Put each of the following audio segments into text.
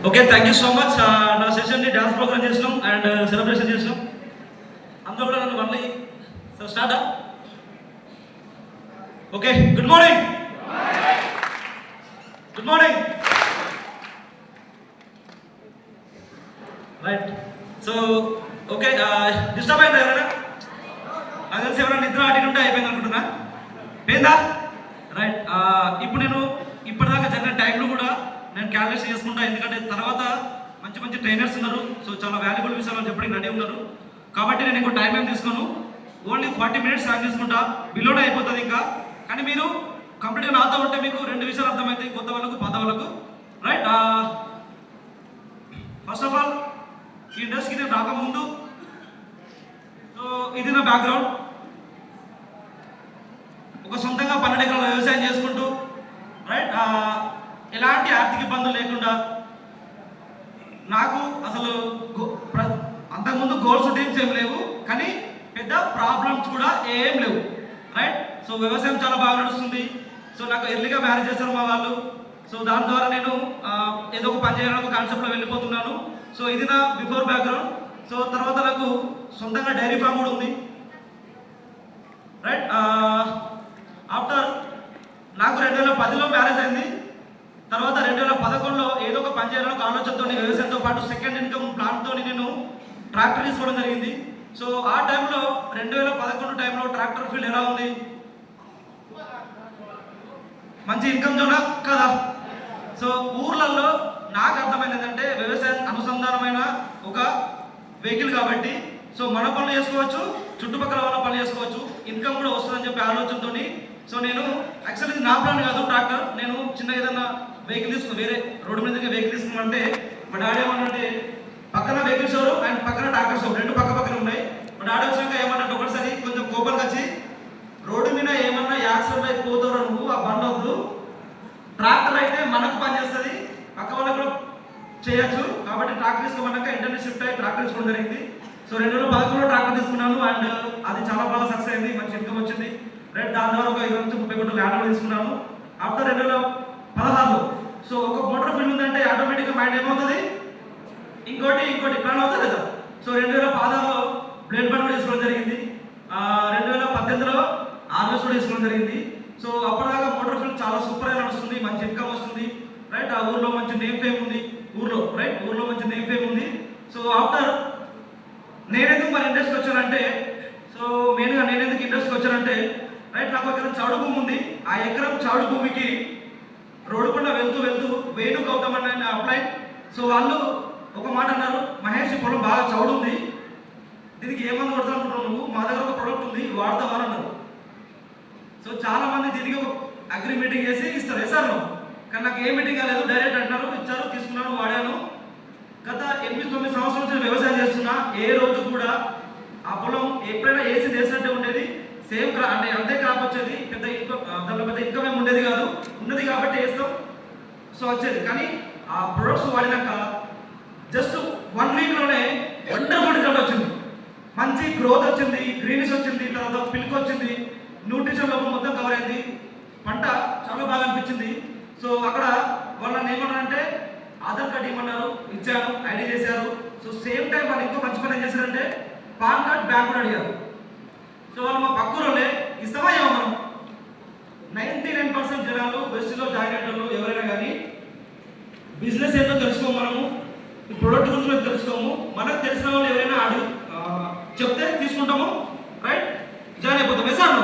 Okay, thank you so much. నా సెషన్ని dance programme చేసినాం and celebration చేసినాం. అందులో కూడా నన్ను మళ్ళీ start. Okay, good morning. Good morning. Right. So okay, disturb అయిందా ఎవరైనా? నాకు తెలిసి ఎవరైనా నిద్ర అటు ఉంటే అయిపోయింది అనుకుంటున్నా. పోయిందా? రైట్. ఇప్పుడు నేను ఇప్పటిదాకా జరిగిన టైంలో కూడా నేను క్యాలిక్యులేషన్ చేసుకుంటా, ఎందుకంటే తర్వాత మంచి మంచి ట్రైనర్స్ ఉన్నారు. సో చాలా వాల్యుబుల్ విషయాలు చెప్పడానికి రెడీ ఉన్నారు. కాబట్టి నేను ఇంకో టైం ఏం తీసుకోను, ఓన్లీ 40 minutes టైం తీసుకుంటా. బిలోనే అయిపోతుంది ఇంకా. కానీ మీరు కంప్లీట్గా నాతో ఉంటే మీకు 2 విషయాలు అర్థమవుతాయి, కొత్త వాళ్ళకు పాత వాళ్ళకు. రైట్. ఫస్ట్ ఆఫ్ ఆల్ ఈ ఇండస్ట్రీకి నేను రాకముందు, సో ఇది నా బ్యాక్గ్రౌండ్. ఒక సొంతంగా 12 ఎకరాల వ్యవసాయం చేసుకుంటూ, రైట్, ఎలాంటి ఆర్థిక ఇబ్బందులు లేకుండా, నాకు అసలు అంతకుముందు గోల్స్ డ్రీమ్స్ ఏం లేవు, కానీ పెద్ద ప్రాబ్లమ్స్ కూడా ఏం లేవు. రైట్. సో వ్యవసాయం చాలా బాగా నడుస్తుంది. సో నాకు ఎర్లీగా మ్యారేజ్ చేశారు మా వాళ్ళు. సో దాని ద్వారా నేను ఏదో ఒక పని చేయాలని ఒక కాన్సెప్ట్లో వెళ్ళిపోతున్నాను. సో ఇది నా బిఫోర్ బ్యాక్గ్రౌండ్. సో తర్వాత నాకు సొంతంగా డైరీ ఫామ్ కూడా ఉంది. రైట్. ఆఫ్టర్ నాకు 2010లో మ్యారేజ్ అయింది. తర్వాత 2011లో ఏదో ఒక పని చేయాలని ఒక ఆలోచనతో, వ్యవసాయంతో పాటు సెకండ్ ఇన్కమ్ ప్లాన్తో నేను ట్రాక్టర్ తీసుకోవడం జరిగింది. సో ఆ టైంలో 2011 టైంలో ట్రాక్టర్ ఫీల్డ్ ఎలా ఉంది? మంచి ఇన్కమ్ జోనా కదా? సో ఊర్లలో నాకు అర్థమైంది ఏంటంటే, వ్యవసాయం అనుసంధానమైన ఒక వెహికల్ కాబట్టి, సో మన పనులు చేసుకోవచ్చు, చుట్టుపక్కల వాళ్ళ పనులు చేసుకోవచ్చు, ఇన్కమ్ కూడా వస్తుందని చెప్పి ఆలోచనతో, సో నేను యాక్చువల్లీ ఇది నా ప్లాన్ కాదు ట్రాక్టర్. నేను చిన్న ఏదైనా వెహికల్ తీసుకుని, వేరే రోడ్డు మీద వెహికల్ తీసుకున్నామంటే, మా డాడీ ఏమన్నంటే, పక్కన వెహికల్ షోరూమ్ అండ్ పక్కన ట్రాక్టర్ షోరూమ్ 2 పక్క పక్కన ఉన్నాయి. మా డాడీ వచ్చినాక ఏమన్నట్టు ఒకటిసారి కొంచెం కోపంగా వచ్చి, రోడ్డు మీద ఏమన్నా యాక్సిడెంట్ అయిపోతారో నువ్వు, ఆ బండి వద్దు, ట్రాక్టర్ అయితే మనకు పని చేస్తుంది, పక్క వాళ్ళకు కూడా చేయొచ్చు, కాబట్టి ట్రాక్టర్ తీసుకోమన్నాక ఇంటర్నెట్ షిఫ్ట్ అయ్యి ట్రాక్టర్ తీసుకోవడం జరిగింది. సో 2011లో ట్రాక్టర్ తీసుకున్నాను అండ్ అది చాలా బాగా సక్సెస్ అయింది, మంచి ఇన్కమ్ వచ్చింది. రైట్. దాని ద్వారా ఒక 20-30 కోట్ల ల్యాండ్ కూడా తీసుకున్నాను. ఆఫ్టర్ 2016లో సో ఒక మోటార్ ఫీల్డ్ ఉందంటే ఆటోమేటిక్గా మైండ్ ఏమవుతుంది, ఇంకోటి ప్లాన్ అవుతుంది కదా. సో 2016లో బ్లేడ్ బండ్ కూడా తీసుకోవడం జరిగింది. 2018లో ఆర్ఎస్ కూడా తీసుకోవడం జరిగింది. సో అప్పటిదాకా మోటార్ ఫీల్డ్ చాలా సూపర్గా నడుస్తుంది, మంచి ఇన్కమ్ వస్తుంది. రైట్. ఆ ఊర్లో మంచి నేమ్ ఫేమ్ ఉంది, ఊర్లో మంచి నేమ్ ఫేమ్ ఉంది. సో ఆఫ్టర్ నేనెందుకు మన ఇండస్ట్రీకి వచ్చానంటే, సో మెయిన్గా నేనెందుకు ఇండస్ట్రీకి వచ్చానంటే, రైట్, నాకు ఎకరం చౌడు భూమి ఉంది. ఆ ఎకరం చౌడు భూమికి రోడ్డుకుండా వెళ్తూ వేణు గౌతమ్ అన్న అప్లై. సో వాళ్ళు ఒక మాట అన్నారు, మహేష్ ఈ పొలం బాగా చౌడు ఉంది, దీనికి ఏమన్నా కొడతా అనుకుంటున్నావు నువ్వు, మా దగ్గర ఒక ప్రొడక్ట్ ఉంది వాడతామని అన్నారు. సో చాలా మంది దీనికి ఒక అగ్రి మీటింగ్ చేసి ఇస్తారు, సార్ కానీ నాకు ఏ మీటింగ్ కాలేదు, డైరెక్ట్ అంటున్నారు, ఇచ్చారు, తీసుకున్నాను, వాడాను. గత 8-9 సంవత్సరాల నుంచి వ్యవసాయం చేస్తున్నా, ఏ రోజు కూడా ఆ పొలం ఎప్పుడైనా వేసి వేసినట్టే ఉండేది, సేమ్ క్రాప్, అంటే అంతే క్రాప్ వచ్చేది, పెద్ద ఇన్కమ్, దాంట్లో పెద్ద ఇన్కమ్ ఏమి ఉండేది కాదు, ఉన్నది కాబట్టి వేస్తాం, సో వచ్చేది. కానీ ఆ ప్రొడక్ట్స్ వాడినాక జస్ట్ 1 వీక్లోనే వండర్ఫుల్ రిజల్ట్ వచ్చింది, మంచి గ్రోత్ వచ్చింది, గ్రీనిష్ వచ్చింది, తర్వాత పిల్క్ వచ్చింది, న్యూట్రిషన్ లోపల మొత్తం కవర్ అయింది, పంట చాలా బాగా అనిపించింది. సో అక్కడ వాళ్ళని ఏమన్నారంటే, ఆధార్ కార్డు ఇవ్వమన్నారు, ఇచ్చాను, ఐడి చేశారు. సో సేమ్ టైం వాళ్ళు ఇంకో మంచి పని ఏం చేశారంటే, పాన్ కార్డ్ బ్యాంక్ కూడా అడిగారు. సో వాళ్ళు మా పక్కూరోళ్ళే, ఇస్తామా ఇవ్వమనం. 99% జనాలు వెస్ట్లో జాయిన్ అయ్యేటోళ్ళు ఎవరైనా కానీ బిజినెస్ ఏంటో తెలుసుకోము, మనము ఈ ప్రొడక్ట్ గురించి మేము తెలుసుకోము, మనకు తెలిసిన వాళ్ళు ఎవరైనా చెప్తే తీసుకుంటాము, రైట్, జాయిన్ అయిపోతాం, వేసాను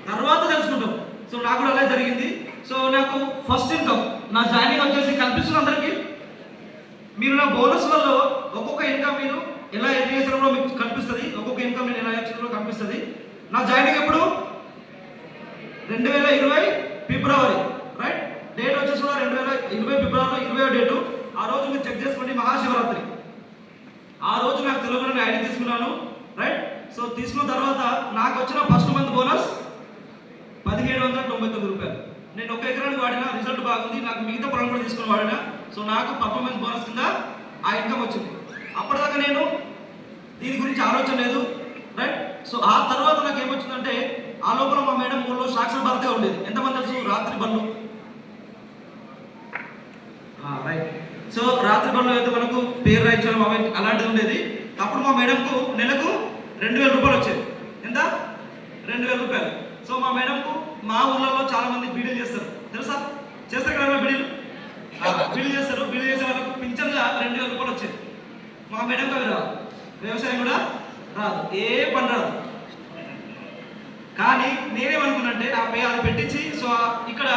తర్వాత తెలుసుకుంటాం. సో నాకు కూడా అలా జరిగింది. సో నాకు ఫస్ట్ ఇన్కమ్ నా జాయినింగ్ వచ్చేసి కనిపిస్తుంది అందరికీ. మీరు నా బోనస్ వల్ల ఒక్కొక్క ఇన్కమ్ మీరు ఎలా ఎర్న్ చేసారో మీకు కనిపిస్తుంది, ఒక్కొక్క ఇన్కమ్ నేను ఎలా చేసారో కనిపిస్తుంది. నా జాయినింగ్ ఎప్పుడు 2020 ఫిబ్రవరి, రైట్, డేట్ వచ్చేసి కూడా 2020 ఫిబ్రవరిలో 20వ డేటు. ఆ రోజు మీరు చెక్ చేసుకోండి, మహాశివరాత్రి. ఆ రోజు నాకు తెలుగులోనే ఐడి తీసుకున్నాను, రైట్. సో తీసుకున్న తర్వాత నాకు వచ్చిన ఫస్ట్ మంత్ బోనస్ 1799 రూపాయలు. నేను 1 ఎకరానికి వాడినా, రిజల్ట్ బాగుంది, నాకు మిగతా పొలం కూడా తీసుకుని వాడినా. సో నాకు పర్ఫార్మెన్స్ బోనస్ కింద ఆ ఇన్కమ్ వచ్చింది. అప్పటిదాకా నేను దీని గురించి ఆలోచన లేదు, రైట్. సో ఆ తర్వాత నాకు ఏమొచ్చిందంటే, ఆ లోపల మా మేడం ఊళ్ళో సాక్షర భారతే ఉండేది, ఎంతమంది తెలుసు, రాత్రి బండ్లు, రైట్. సో రాత్రి పనులు అయితే మనకు పేరు రాయించడం అవి అలాంటిది ఉండేది. అప్పుడు మా మేడంకు నెలకు 2,000 రూపాయలు వచ్చేది. ఎంత? 2,000 రూపాయలు. సో మా మేడంకు మా ఊళ్ళలో చాలా మంది బీడీలు చేస్తారు, తెలుసా? చేస్తారు కదా బీడీలు, బీడీలు చేస్తారు. బీడీలు చేసే వాళ్ళకు పింఛన్గా 2,000 రూపాయలు వచ్చేది. మా మేడంకు అవి రాదు, వ్యవసాయం కూడా రాదు, ఏ పని రాదు. కానీ నేనేమనుకున్నంటే ఆ పే అది పెట్టించి సో ఇక్కడ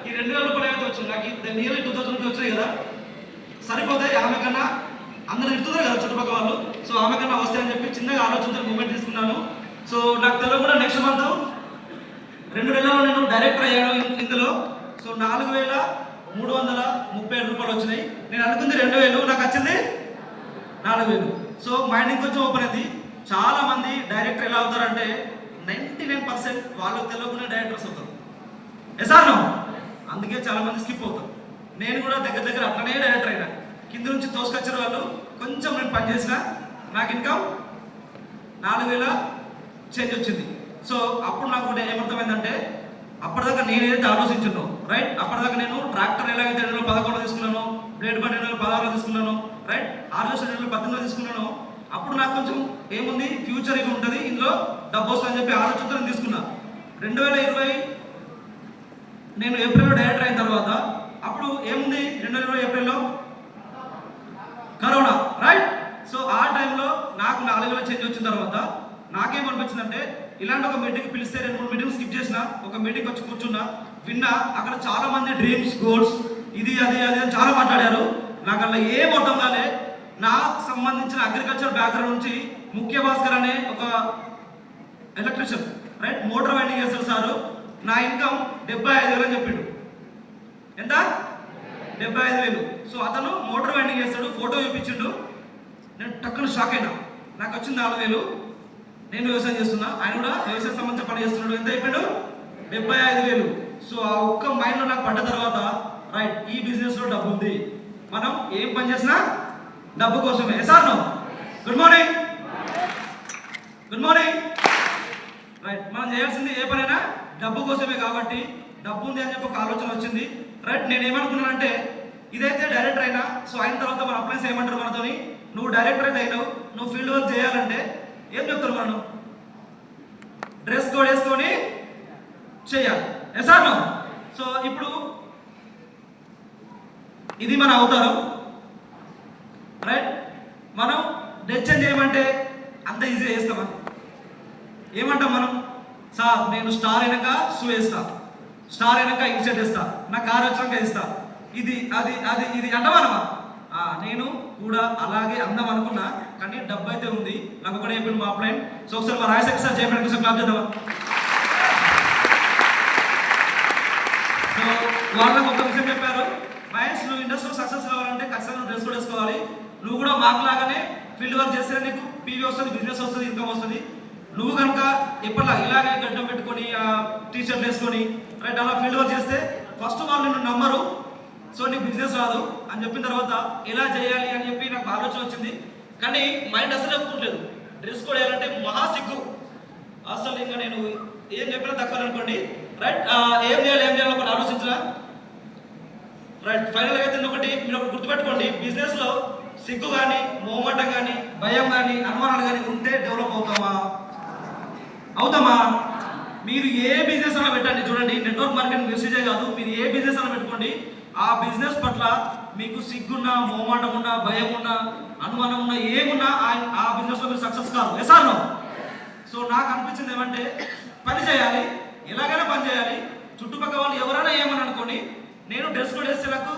ఈ 2,000 రూపాయలు ఏమైతే వచ్చింది నాకు నియర్లీ 2,000 రూపాయలు వచ్చాయి కదా, సరిపోతాయి ఆమె కన్నా, అందరు ఇస్తున్నారు కదా చుట్టుపక్కల వాళ్ళు, సో ఆమె కన్నా వస్తాయని చెప్పి చిన్నగా ఆలోచనతో మూమెంట్ తీసుకున్నాను. సో నాకు తెలియకుండా నెక్స్ట్ మంత్ 2 నెలల్లో నేను డైరెక్టర్ అయ్యాను ఇందులో. సో 4,337 రూపాయలు వచ్చినాయి. నేను అనుకుంది 2,000, నాకు వచ్చింది 4,000. సో మైండింగ్ కొంచెం ఓపెన్ అయింది. చాలా మంది డైరెక్టర్ ఎలా అవుతారంటే 99% వాళ్ళకు తెలియకుండా డైరెక్టర్స్ అవుతారు. ఎసార్నో, అందుకే చాలా మంది స్కిప్ అవుతారు. నేను కూడా దగ్గర అట్లనే డైరెక్టర్ అయినా. కింద నుంచి తోసుకొచ్చిన వాళ్ళు కొంచెం నేను పని చేసిన నాకు ఇన్కమ్ 4,000 చేంజ్ వచ్చింది. సో అప్పుడు నాకు కూడా ఏమర్థమైందంటే అప్పటిదాకా నేను ఏదైతే ఆలోచించున్నాను రైట్, అప్పటిదాకా నేను ట్రాక్టర్ ఎలాగైతే 2011 తీసుకున్నాను, బ్లేడ్ బండి 2016 తీసుకున్నాను రైట్, హార్వెస్టర్ 2018 తీసుకున్నాను. అప్పుడు నాకు కొంచెం ఏముంది ఫ్యూచర్ ఇది ఉంటుంది, ఇందులో డబ్బు వస్తుందని చెప్పి ఆలోచనతో నేను తీసుకున్నా. 2020 నేను ఏప్రిల్లో డైరెక్టర్ అయిన తర్వాత అప్పుడు ఏముంది 2020 ఏప్రిల్లో కరోనా రైట్. సో ఆ టైంలో నాకు 4,000 చేంజ్ వచ్చిన తర్వాత నాకేమనిపించిందంటే ఇలాంటి ఒక మీటింగ్ పిలిస్తే 2-3 మీటింగ్ స్కిప్ చేసిన, ఒక మీటింగ్ వచ్చి కూర్చున్నా, విన్నా. అక్కడ చాలా మంది డ్రీమ్స్, గోల్స్, ఇది అది అది అని చాలా మాట్లాడారు. నాకు అలా ఏం అర్థం కాలే. నాకు సంబంధించిన అగ్రికల్చర్ బ్యాక్గ్రౌండ్ నుంచి ముఖ్య భాస్కర్ అనే ఒక ఎలక్ట్రీషియన్ రైట్, మోటార్ వైండింగ్ చేస్తారు సారు, నా ఇన్కమ్ 75,000 అని చెప్పిండు. ఎంత? 75,000. సో అతను మోటార్ వైండింగ్ చేస్తాడు, ఫోటో చూపించిండు. నేను టక్కున షాక్ అయినా. నాకు వచ్చింది 4,000, నేను వ్యవసాయం చేస్తున్నా, ఆయన కూడా వ్యవసాయం సంబంధించిన పని చేస్తున్నాడు. ఎంత అయిపోయాడు? 75,000. సో ఆ ఒక్క మైండ్లో నాకు పడ్డ తర్వాత రైట్, ఈ బిజినెస్లో డబ్బు ఉంది, మనం ఏం పని చేసినా డబ్బు కోసమే. Sir no, good morning, good morning right. మనం చేయాల్సింది ఏ పనైనా డబ్బు కోసమే కాబట్టి డబ్బు ఉంది అని చెప్పి ఒక ఆలోచన వచ్చింది రైట్. నేను ఏమనుకున్నానంటే ఇదైతే డైరెక్టర్ అయినా, సో అయిన తర్వాత మన అప్లయన్స్ ఏమంటారు మనతోని, నువ్వు డైరెక్టర్ అయితే అయినావు, నువ్వు ఫీల్డ్ వర్క్ చేయాలంటే ఏం చెప్తారు మనం, డ్రెస్ కోడ్ వేసుకొని చేయాలి. Sir no. సో ఇప్పుడు ఇది మన అవతారం రైట్. మనం డ్రెస్ చేంజ్ చేయమంటే అంత ఈజీగా చేస్తామా? ఏమంటాం మనం, సార్ నేను స్టార్ అయినాక షూ వేస్తా, స్టార్ అయినాక ఇన్షర్ట్ వేస్తా, నా కార్ వచ్చాక వేస్తా, ఇది అది అది ఇది అంటమానమా? నేను కూడా అలాగే అందం అనుకున్నా, కానీ డబ్బు అయితే ఉంది. నాకు ఒకటే చెప్పింది మా అప్లైన్. సో ఒకసారి మా రాయశేఖర్ సార్ చేయడానికి కోసం క్లాప్ చేద్దామా? సో వాళ్ళకి ఒక విషయం చెప్పారు, మహేష్ నువ్వు ఇండస్ట్రీలో సక్సెస్ కావాలంటే ఖచ్చితంగా నువ్వు డ్రెస్ కూడా వేసుకోవాలి, నువ్వు కూడా మాకు లాగానే ఫీల్డ్ వర్క్ చేస్తే నీకు పీవీ వస్తుంది, బిజినెస్ వస్తుంది, ఇన్కమ్ వస్తుంది. నువ్వు కనుక ఎప్పటిలా ఇలాగే గడ్డం పెట్టుకొని టీ షర్ట్ వేసుకొని రైట్ అలా ఫీల్డ్ వర్క్ చేస్తే ఫస్ట్ వాళ్ళు నిన్ను నమ్మరు, సో నీకు బిజినెస్ రాదు అని చెప్పిన తర్వాత ఎలా చేయాలి అని చెప్పి నాకు ఆలోచన వచ్చింది. కానీ మైండ్ అసలు ఒప్పుకోవట్లేదు. డ్రెస్ కోడ్ వేయాలంటే మహా సిగ్గు. అసలు ఇంకా నేను ఏం చెప్పినా తక్కువ అనుకోండి రైట్. ఏం చేయాలి ఒకటి ఆలోచించరా రైట్. ఫైనల్గా అయితే ఒకటి మీరు ఒకటి గుర్తుపెట్టుకోండి, బిజినెస్లో సిగ్గు కానీ, మోమటం కానీ, భయం కానీ, అనుమానాలు కానీ ఉంటే డెవలప్ అవుతామా? మీరు ఏ బిజినెస్ అన్నా పెట్టండి, చూడండి నెట్వర్క్ మార్కెటింగ్ మెసేజే కాదు, మీరు ఏ బిజినెస్ అన్నా పెట్టుకోండి, ఆ బిజినెస్ పట్ల మీకు సిగ్గున్నా, మోమాటం ఉన్నా, భయం ఉన్నా, అనుమానం ఉన్నా, ఏమున్నా ఆ బిజినెస్లో మీరు సక్సెస్ కాదు. ఎసార్నో. సో నాకు అనిపించింది ఏమంటే పని చేయాలి, ఎలాగైనా పని చేయాలి. చుట్టుపక్కల వాళ్ళు ఎవరైనా ఏమని అనుకోండి, నేను డ్రెస్ కోడ్ వేస్తే నాకు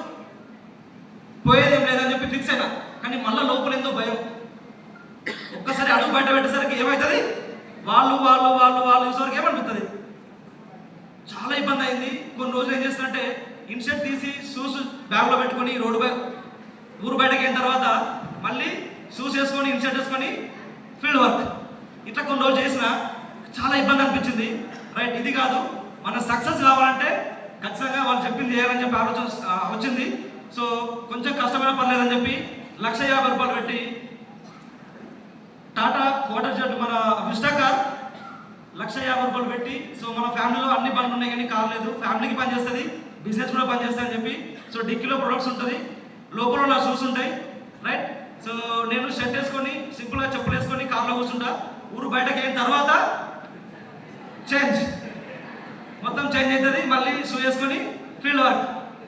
పోయేదేం లేదని చెప్పి ఫిక్స్ అయినా. కానీ మళ్ళీ లోపల ఎంతో భయం. ఒక్కసారి అడుగు బయట పెట్టేసరికి ఏమవుతుంది, వాళ్ళు వాళ్ళు వాళ్ళు వాళ్ళు చూసేసరికి ఏమనిపిస్తుంది, చాలా ఇబ్బంది అయింది. కొన్ని రోజులు ఏం చేస్తున్నట్టే ఇన్షర్ట్ తీసి షూస్ బ్యాగ్లో పెట్టుకొని ఊరు బయటకి అయిన తర్వాత మళ్ళీ షూస్ వేసుకొని ఇన్షర్ట్ వేసుకొని ఫీల్డ్ వర్క్ ఇట్లా కొన్ని రోజులు చేసిన చాలా ఇబ్బంది అనిపించింది రైట్. ఇది కాదు, మన సక్సెస్ కావాలంటే ఖచ్చితంగా వాళ్ళు చెప్పింది చేయాలని చెప్పి ఆలోచన వచ్చింది. సో కొంచెం కష్టమైన పర్లేదని చెప్పి 1,50,000 రూపాయలు పెట్టి టాటా వాటర్ జెట్ మన విస్టా కార్ 1,50,000 రూపాయలు పెట్టి, సో మన ఫ్యామిలీలో అన్ని పనులు ఉన్నాయి కానీ కార్ లేదు, ఫ్యామిలీకి పని చేస్తుంది, బిజినెస్ కూడా పని చేస్తుంది అని చెప్పి, సో డిక్కీలో ప్రొడక్ట్స్ ఉంటుంది, లోపల నా షూస్ ఉంటాయి, రైట్. సో నేను షర్ట్ వేసుకొని సింపుల్గా చెప్పులు వేసుకొని కార్లో కూర్చుంటా. ఊరు బయటకు అయిన తర్వాత చేంజ్ మొత్తం చేంజ్ అవుతుంది. మళ్ళీ షూ వేసుకొని ఫీల్డ్ వర్క్.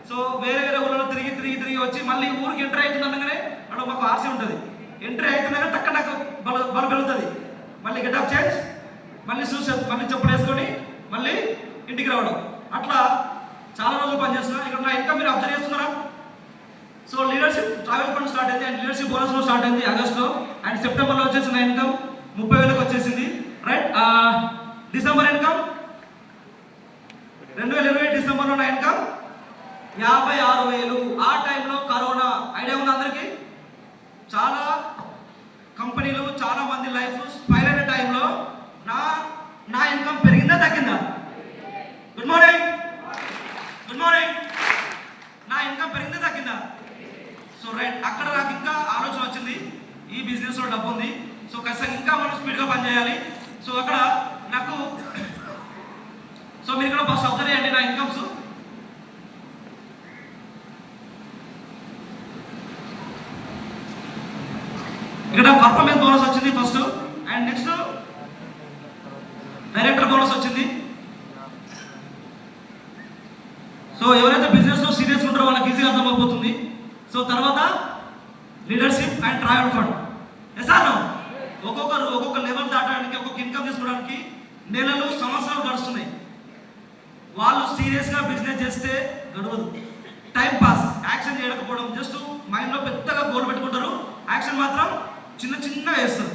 సో వేరే వేరే ఊళ్ళో తిరిగి తిరిగి తిరిగి వచ్చి మళ్ళీ ఊరికి ఎంట్రీ అవుతుంది అనగానే అక్కడ మాకు ఆర్సీ ఉంటుంది. ఎంట్రీ అవుతుందనే టక్క నాకు బల పెరుగుతుంది. మళ్ళీ గెటప్ చేంజ్, మళ్ళీ షూస్ మళ్ళీ చెప్పులు వేసుకొని మళ్ళీ ఇంటికి రావడం. అట్లా చాలా రోజులు పనిచేస్తున్నా. ఇక్కడ నా ఇన్కమ్ మీరు అబ్జర్వ్ చేస్తున్నారా? So leadership travel fund start అయింది అండ్ లీడర్షిప్ బోనస్లో స్టార్ట్ అయింది ఆగస్ట్లో. అండ్ సెప్టెంబర్లో వచ్చేసి నా ఇన్కమ్ 30,000 వచ్చేసింది, రైట్. డిసెంబర్ ఇన్కమ్ 2020 డిసెంబర్లో నా ఇన్కమ్ 56,000. ఆ టైంలో కరోనా ఐడియా ఉంది అందరికీ. చాలా కంపెనీలు చాలా మంది లైఫ్ స్పైల్ అయిన టైంలో నా ఇన్కమ్ పెరిగిందా తగ్గిందా? Good morning, good morning. నా ఇన్కమ్ పెరిగిందా తగ్గిందా? సో రైట్, అక్కడ నాకు ఇంకా ఆలోచన వచ్చింది, ఈ బిజినెస్లో డబ్బు ఉంది, సో ఖచ్చితంగా ఇంకా మనం స్పీడ్గా పనిచేయాలి. సో అక్కడ నాకు సో మీరు ఇక్కడ ఫస్ట్ అబ్జర్వ్ చేయండి నా ఇన్కమ్స్. ఇక్కడ పర్ఫార్మెన్స్ బోనస్ వచ్చింది first, and next director bonus వచ్చింది. సో ఎవరైతే బిజినెస్లో సీరియస్ ఉంటారో వాళ్ళకి ఈజీగా అర్థమైపోతుంది. సో తర్వాత లీడర్షిప్ అండ్ ట్రావెల్ ఫండ్. ఎసాను ఒక్కొక్కరు ఒక్కొక్క లెవెల్ దాటడానికి ఒక్కొక్క ఇన్కమ్ తీసుకోవడానికి నెలలు సంవత్సరాలు గడుస్తున్నాయి. వాళ్ళు సీరియస్గా బిజినెస్ చేస్తే గడవదు. టైం పాస్, యాక్షన్ చేయకపోవడం, జస్ట్ మైండ్లో పెద్దగా గోల్ పెట్టుకుంటారు, యాక్షన్ మాత్రం చిన్న చిన్నగా వేస్తారు.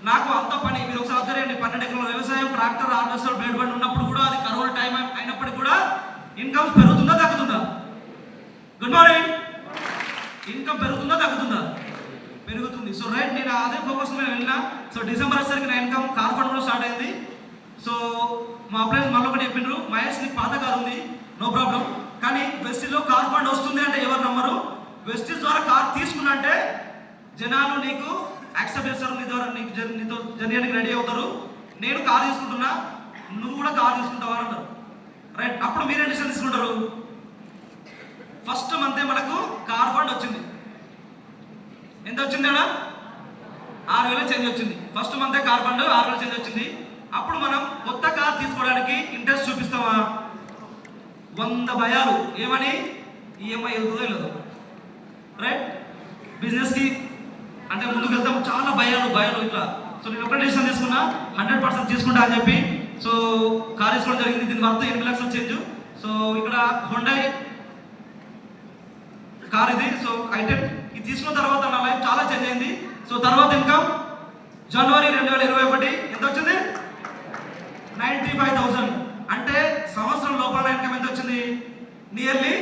నాకు అంత పని మీరు ఒకసారి అబ్జర్వ్ చేయండి. 12 ఎకరాల వ్యవసాయం, ట్రాక్టర్, హార్వెస్టర్, బ్లేడ్ బండి ఉన్నప్పుడు కూడా, అది కరోనా టైం అయినప్పటికీ కూడా ఇన్కమ్ పెరుగుతుందా తగ్గుతుందా? Good morning. ఇన్కమ్ పెరుగుతుందా తగ్గుతుందా? పెరుగుతుంది. సో రైట్, నేను అదే ఫోకస్ మీద వెళ్ళినా. సో డిసెంబర్ వచ్చేసరికి నా ఇన్కమ్ కార్ ఫండ్లో స్టార్ట్ అయింది. సో మా అప్లైన్స్ మళ్ళీ ఒకటి చెప్పిండ్రు, మహేష్ నీకు పాత కారు ఉంది, నో ప్రాబ్లం, కానీ వెస్టిజ్లో కార్ ఫండ్ వస్తుంది అంటే ఎవరు నమ్మరు. వెస్టిజ్ ద్వారా కార్ తీసుకున్నా అంటే జనాలు నీకు యాక్సెప్ట్ చేస్తారు, నీ ద్వారా నీతో జర్నీకి రెడీ అవుతారు. నేను కార్ తీసుకుంటున్నా, నువ్వు కూడా కార్ తీసుకుంటావా అంటారు, రైట్. అప్పుడు మీరేం డిసిషన్ తీసుకుంటారు? ఫస్ట్ మంతే మనకు కార్ ఫండ్ వచ్చింది. ఎంత వచ్చింది అన్న? 6,000 చేంజ్ వచ్చింది. ఫస్ట్ మంతే కార్ ఫండ్ 6,000 చేంజ్ వచ్చింది. అప్పుడు మనం కొత్త కార్ తీసుకోవడానికి ఇంట్రెస్ట్ చూపిస్తామా? 100 భయాలు. ఏమని? ఈఎంఐ వెళ్తుందో వెళ్ళదు, రైట్. బిజినెస్కి అంటే ముందుకు వెళ్తాం, చాలా భయాలు ఇట్లా. సో నేను ఒకటే డిసిషన్ తీసుకున్నా, 100% తీసుకుంటా అని చెప్పి. సో కార్ తీసుకోవడం జరిగింది. దీని వర్త్ 8 లక్షలు చేంజ్. సో ఇక్కడ హోండాయ్ కార్ ఇది. సో ఐటెన్ ఇది తీసుకున్న తర్వాత నా లైఫ్ చాలా చేంజ్ అయింది. సో తర్వాత ఇన్కమ్ జనవరి 2021 ఎంత వచ్చింది? 95,000. అంటే సంవత్సరం లోపల ఇన్కమ్ ఎంత వచ్చింది? Nearly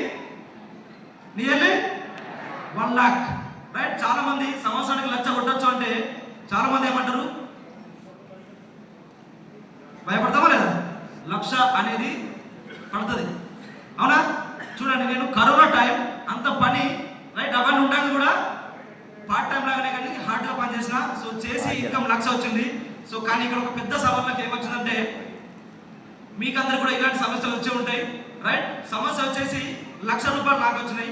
1 lakh, right. చాలా మంది సంవత్సరానికి 1,00,000 కొట్టచ్చు అంటే చాలా మంది ఏమంటారు? భయపడతామా లేదా? 1,00,000 అనేది పడుతుంది, అవునా? చూడండి, నేను కరోనా టైం అంత పని, రైట్, అవన్నీ ఉండగా కూడా పార్ట్ టైం లాగానే కానీ హార్డ్గా పనిచేసిన. సో చేసి ఇన్కమ్ 1,00,000 వచ్చింది. సో కానీ ఇక్కడ ఒక పెద్ద సవాల్ నాకు ఏమొచ్చిందంటే, మీకు అందరు కూడా ఇలాంటి సమస్యలు వచ్చే ఉంటాయి, రైట్. సమస్య వచ్చేసి 1,00,000 రూపాయలు నాకు వచ్చినాయి,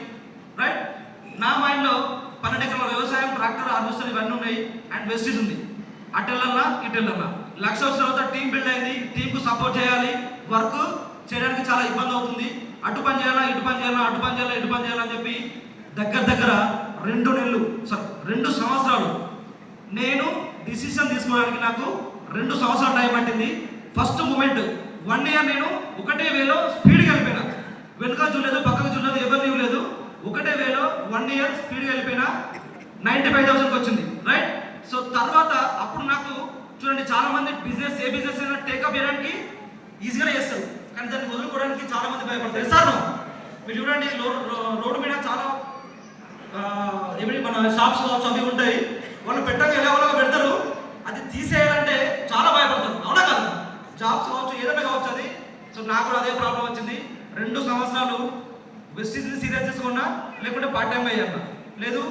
రైట్. నా మైండ్లో 12 ఎకరాల వ్యవసాయం, ట్రాక్టర్, హార్వెస్టర్ ఇవన్నీ ఉన్నాయి, అండ్ వెస్టీజ్ ఉంది. అటు వెళ్ళాలా ఇటు వెళ్ళాలా. 1,00,000 వచ్చిన తర్వాత టీం బిల్డ్ అయింది, టీంకు సపోర్ట్ చేయాలి, వర్క్ చేయడానికి చాలా ఇబ్బంది అవుతుంది. అటు పని చేయాలా, ఇటు పని చేయాలా, అటు పని చేయాలా, ఇటు పని చేయాలని చెప్పి దగ్గర 2 సంవత్సరాలు నేను డిసిషన్ తీసుకోవడానికి నాకు 2 సంవత్సరాలు టైం పట్టింది. ఫస్ట్ మూమెంట్ 1 year నేను ఒకటే వేలో స్పీడ్గా వెళ్ళిపోయినా, వెనుక చూడలేదు, పక్కకు చూడలేదు, ఎవరిని ఇవ్వలేదు, ఒకటే వేలో 1 year స్పీడ్గా వెళ్ళిపోయినా 95,000 వచ్చింది, రైట్. సో తర్వాత అప్పుడు నాకు చూడండి, చాలా మంది బిజినెస్ ఏ బిజినెస్ అయినా టేకప్ చేయడానికి ఈజీగానే చేస్తారు, కానీ దాన్ని వదులుకోవడానికి చాలా మంది భయపడతారు. సార్ మీరు చూడండి, రోడ్డు మీద చాలా ఏమిటి మన షాప్స్ కావచ్చు అవి ఉంటాయి, వాళ్ళు పెట్టక ఎలా పెడతారు, అది తీసేయాలంటే చాలా భయపడతారు, అవునా కాదు? జాబ్స్ కావచ్చు, ఏదైనా కావచ్చు అది. సో నాకు కూడా అదే ప్రాబ్లం వచ్చింది. 2 సంవత్సరాలు వెస్టీజ్ని సీరియస్ చేసుకున్నా, లేకుంటే పార్ట్ టైం అయ్యాను, లేదు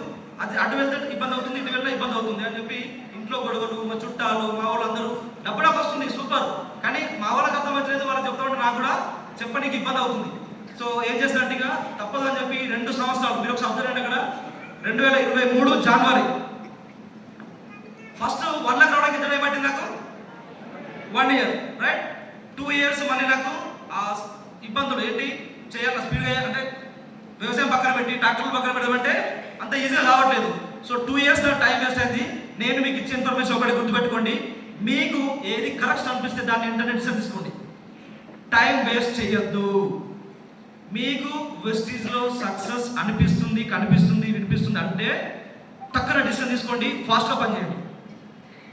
అది అటు వెళ్తే ఇబ్బంది అవుతుంది, ఇటు వెళ్తే ఇబ్బంది అవుతుంది అని చెప్పి ఇంట్లో గొడవలు, మా చుట్టాలు, మా వాళ్ళందరూ డబ్బులకు వస్తుంది సూపర్, కానీ మా వాళ్ళకి అర్థమవుతలేదు, వాళ్ళకి చెప్తామంటే నాకు కూడా చెప్పడానికి ఇబ్బంది అవుతుంది. సో ఏం చేసినట్టుగా తప్పదని చెప్పి 2 సంవత్సరాలు మీరు ఒక సంవత్సరం అక్కడ 2023 జనవరి. ఫస్ట్ 1 లక్ష రావడానికి ఎంత టైం పట్టింది నాకు? 1 ఇయర్, రైట్. 2 ఇయర్స్ మళ్ళీ నాకు ఆ ఇబ్బందులు ఏంటి చేయాలి స్పీడ్గా, అంటే వ్యవసాయం పక్కన పెట్టి ట్రాక్టర్లు పక్కన పెట్టమంటే అంత ఈజీగా రావట్లేదు. సో 2 ఇయర్స్ టైం వేస్ట్ అయింది. నేను మీకు ఇచ్చే ఇన్ఫర్మేషన్ ఒకటి గుర్తుపెట్టుకోండి, మీకు ఏది కరెక్ట్ అనిపిస్తే దాన్ని ఇంటర్నెట్ తీసుకోండి, టైం వేస్ట్ చేయొద్దు. మీకు వెస్టీజ్లో సక్సెస్ అనిపిస్తుంది, కనిపిస్తుంది, వినిపిస్తుంది అంటే తక్కువ డిసిషన్ తీసుకోండి, ఫాస్ట్గా పనిచేయండి,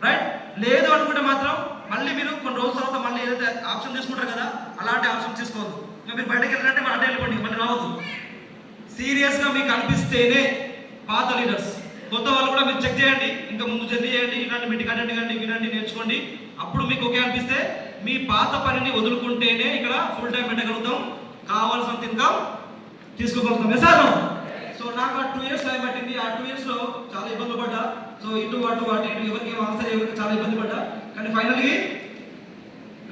రైట్. లేదు అనుకుంటే మాత్రం మళ్ళీ మీరు కొన్ని రోజుల తర్వాత మళ్ళీ ఏదైతే ఆప్షన్ తీసుకుంటారు కదా అలాంటి ఆప్షన్ తీసుకోవద్దు. ఇంకా మీరు బయటకు వెళ్ళాలంటే మన అడ్డే వెళ్ళిపోండి, మళ్ళీ రావద్దు. సీరియస్గా మీకు అనిపిస్తేనే పాత లీడర్స్, కొత్త వాళ్ళు కూడా మీరు చెక్ చేయండి, ఇంకా ముందు జర్నీ చేయండి, ఇలాంటి మీటింగ్ అటెండ్ కండి, వినండి, నేర్చుకోండి. అప్పుడు మీకు ఓకే అనిపిస్తే మీ పాత పనిని వదులుకుంటేనే ఇక్కడ ఫుల్ టైం పెట్టగలుగుతాం, కావాల్సినంత ఇన్కమ్ తీసుకోగలుగుతాం. సార్ సో నాకు ఆ 2 ఇయర్స్ టైం పట్టింది. ఆ 2 ఇయర్స్లో చాలా ఇబ్బందులు పడ్డా. సో ఇటు అటు ఎవరికి ఆన్సర్ ఎవరికి చాలా ఇబ్బంది పడ్డా. కానీ ఫైనల్గా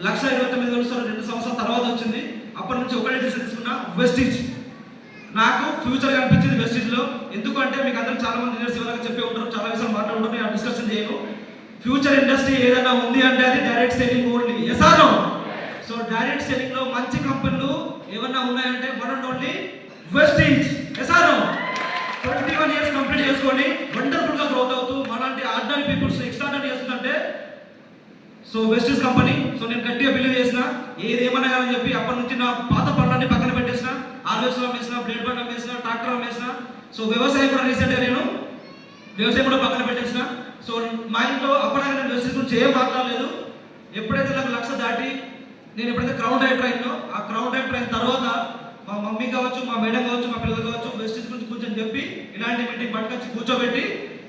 1,29,000 2 సంవత్సరాల తర్వాత వచ్చింది. అప్పటి నుంచి ఒకటే డిసిషన్ తీసుకున్నా, వెస్టీజ్. నాకు ఫ్యూచర్ కనిపించింది వెస్టీజ్లో. ఎందుకంటే మీకు అందరూ చాలా మంది లీడర్స్ ఇవ్వడానికి చెప్పి ఉంటారు, చాలా విషయాలు మాట్లాడుకుంటారు, నేను డిస్కషన్ చేయను. ఫ్యూచర్ ఇండస్ట్రీ ఏదైనా ఉంది అంటే అది direct selling only. Yes or no? So direct selling లో మంచి కంపెనీలు ఏమన్నా ఉన్నాయంటే one and only Vestige. Yes or no? 21 years complete చేసుకొని వండర్ఫుల్ గా గ్రోత్ అవుతూ మనలాంటి ఆర్డినరీ పీపుల్స్ ఎక్స్ట్రాడనరీ చేస్తుందంటే సో వెస్టీజ్ కంపెనీ. సో నేను గట్టిగా బిలీవ్ చేసిన, ఏదేమన్నా కానీ చెప్పి అప్పటి నుంచి నా పాత పనులన్నీ పక్కన పెట్టేసిన, హార్వెస్టర్ అమ్మేసిన, బ్లేడ్ బండ్ అమ్మేసిన, ట్రాక్టర్ అమ్మేసిన. సో వ్యవసాయం కూడా రీసెంట్గా నేను వ్యవసాయం కూడా పక్కన పెట్టేసిన. సో మా ఇంట్లో అప్పటిదాకా నేను వెస్టీజ్ గురించి ఏం మాట్లాడలేదు. ఎప్పుడైతే నాకు 1,00,000 దాటి నేను ఎప్పుడైతే క్రౌన్ డైరెక్టర్ అయిందో, ఆ క్రౌన్ డైరెక్టర్ అయిన తర్వాత మా మమ్మీ కావచ్చు, మా మేడం కావచ్చు, మా పిల్లలు కావచ్చు వెస్టీజ్ గురించి కూర్చొని చెప్పి ఇలాంటి మీటింగ్ పట్టుకొచ్చి కూర్చోబెట్టి,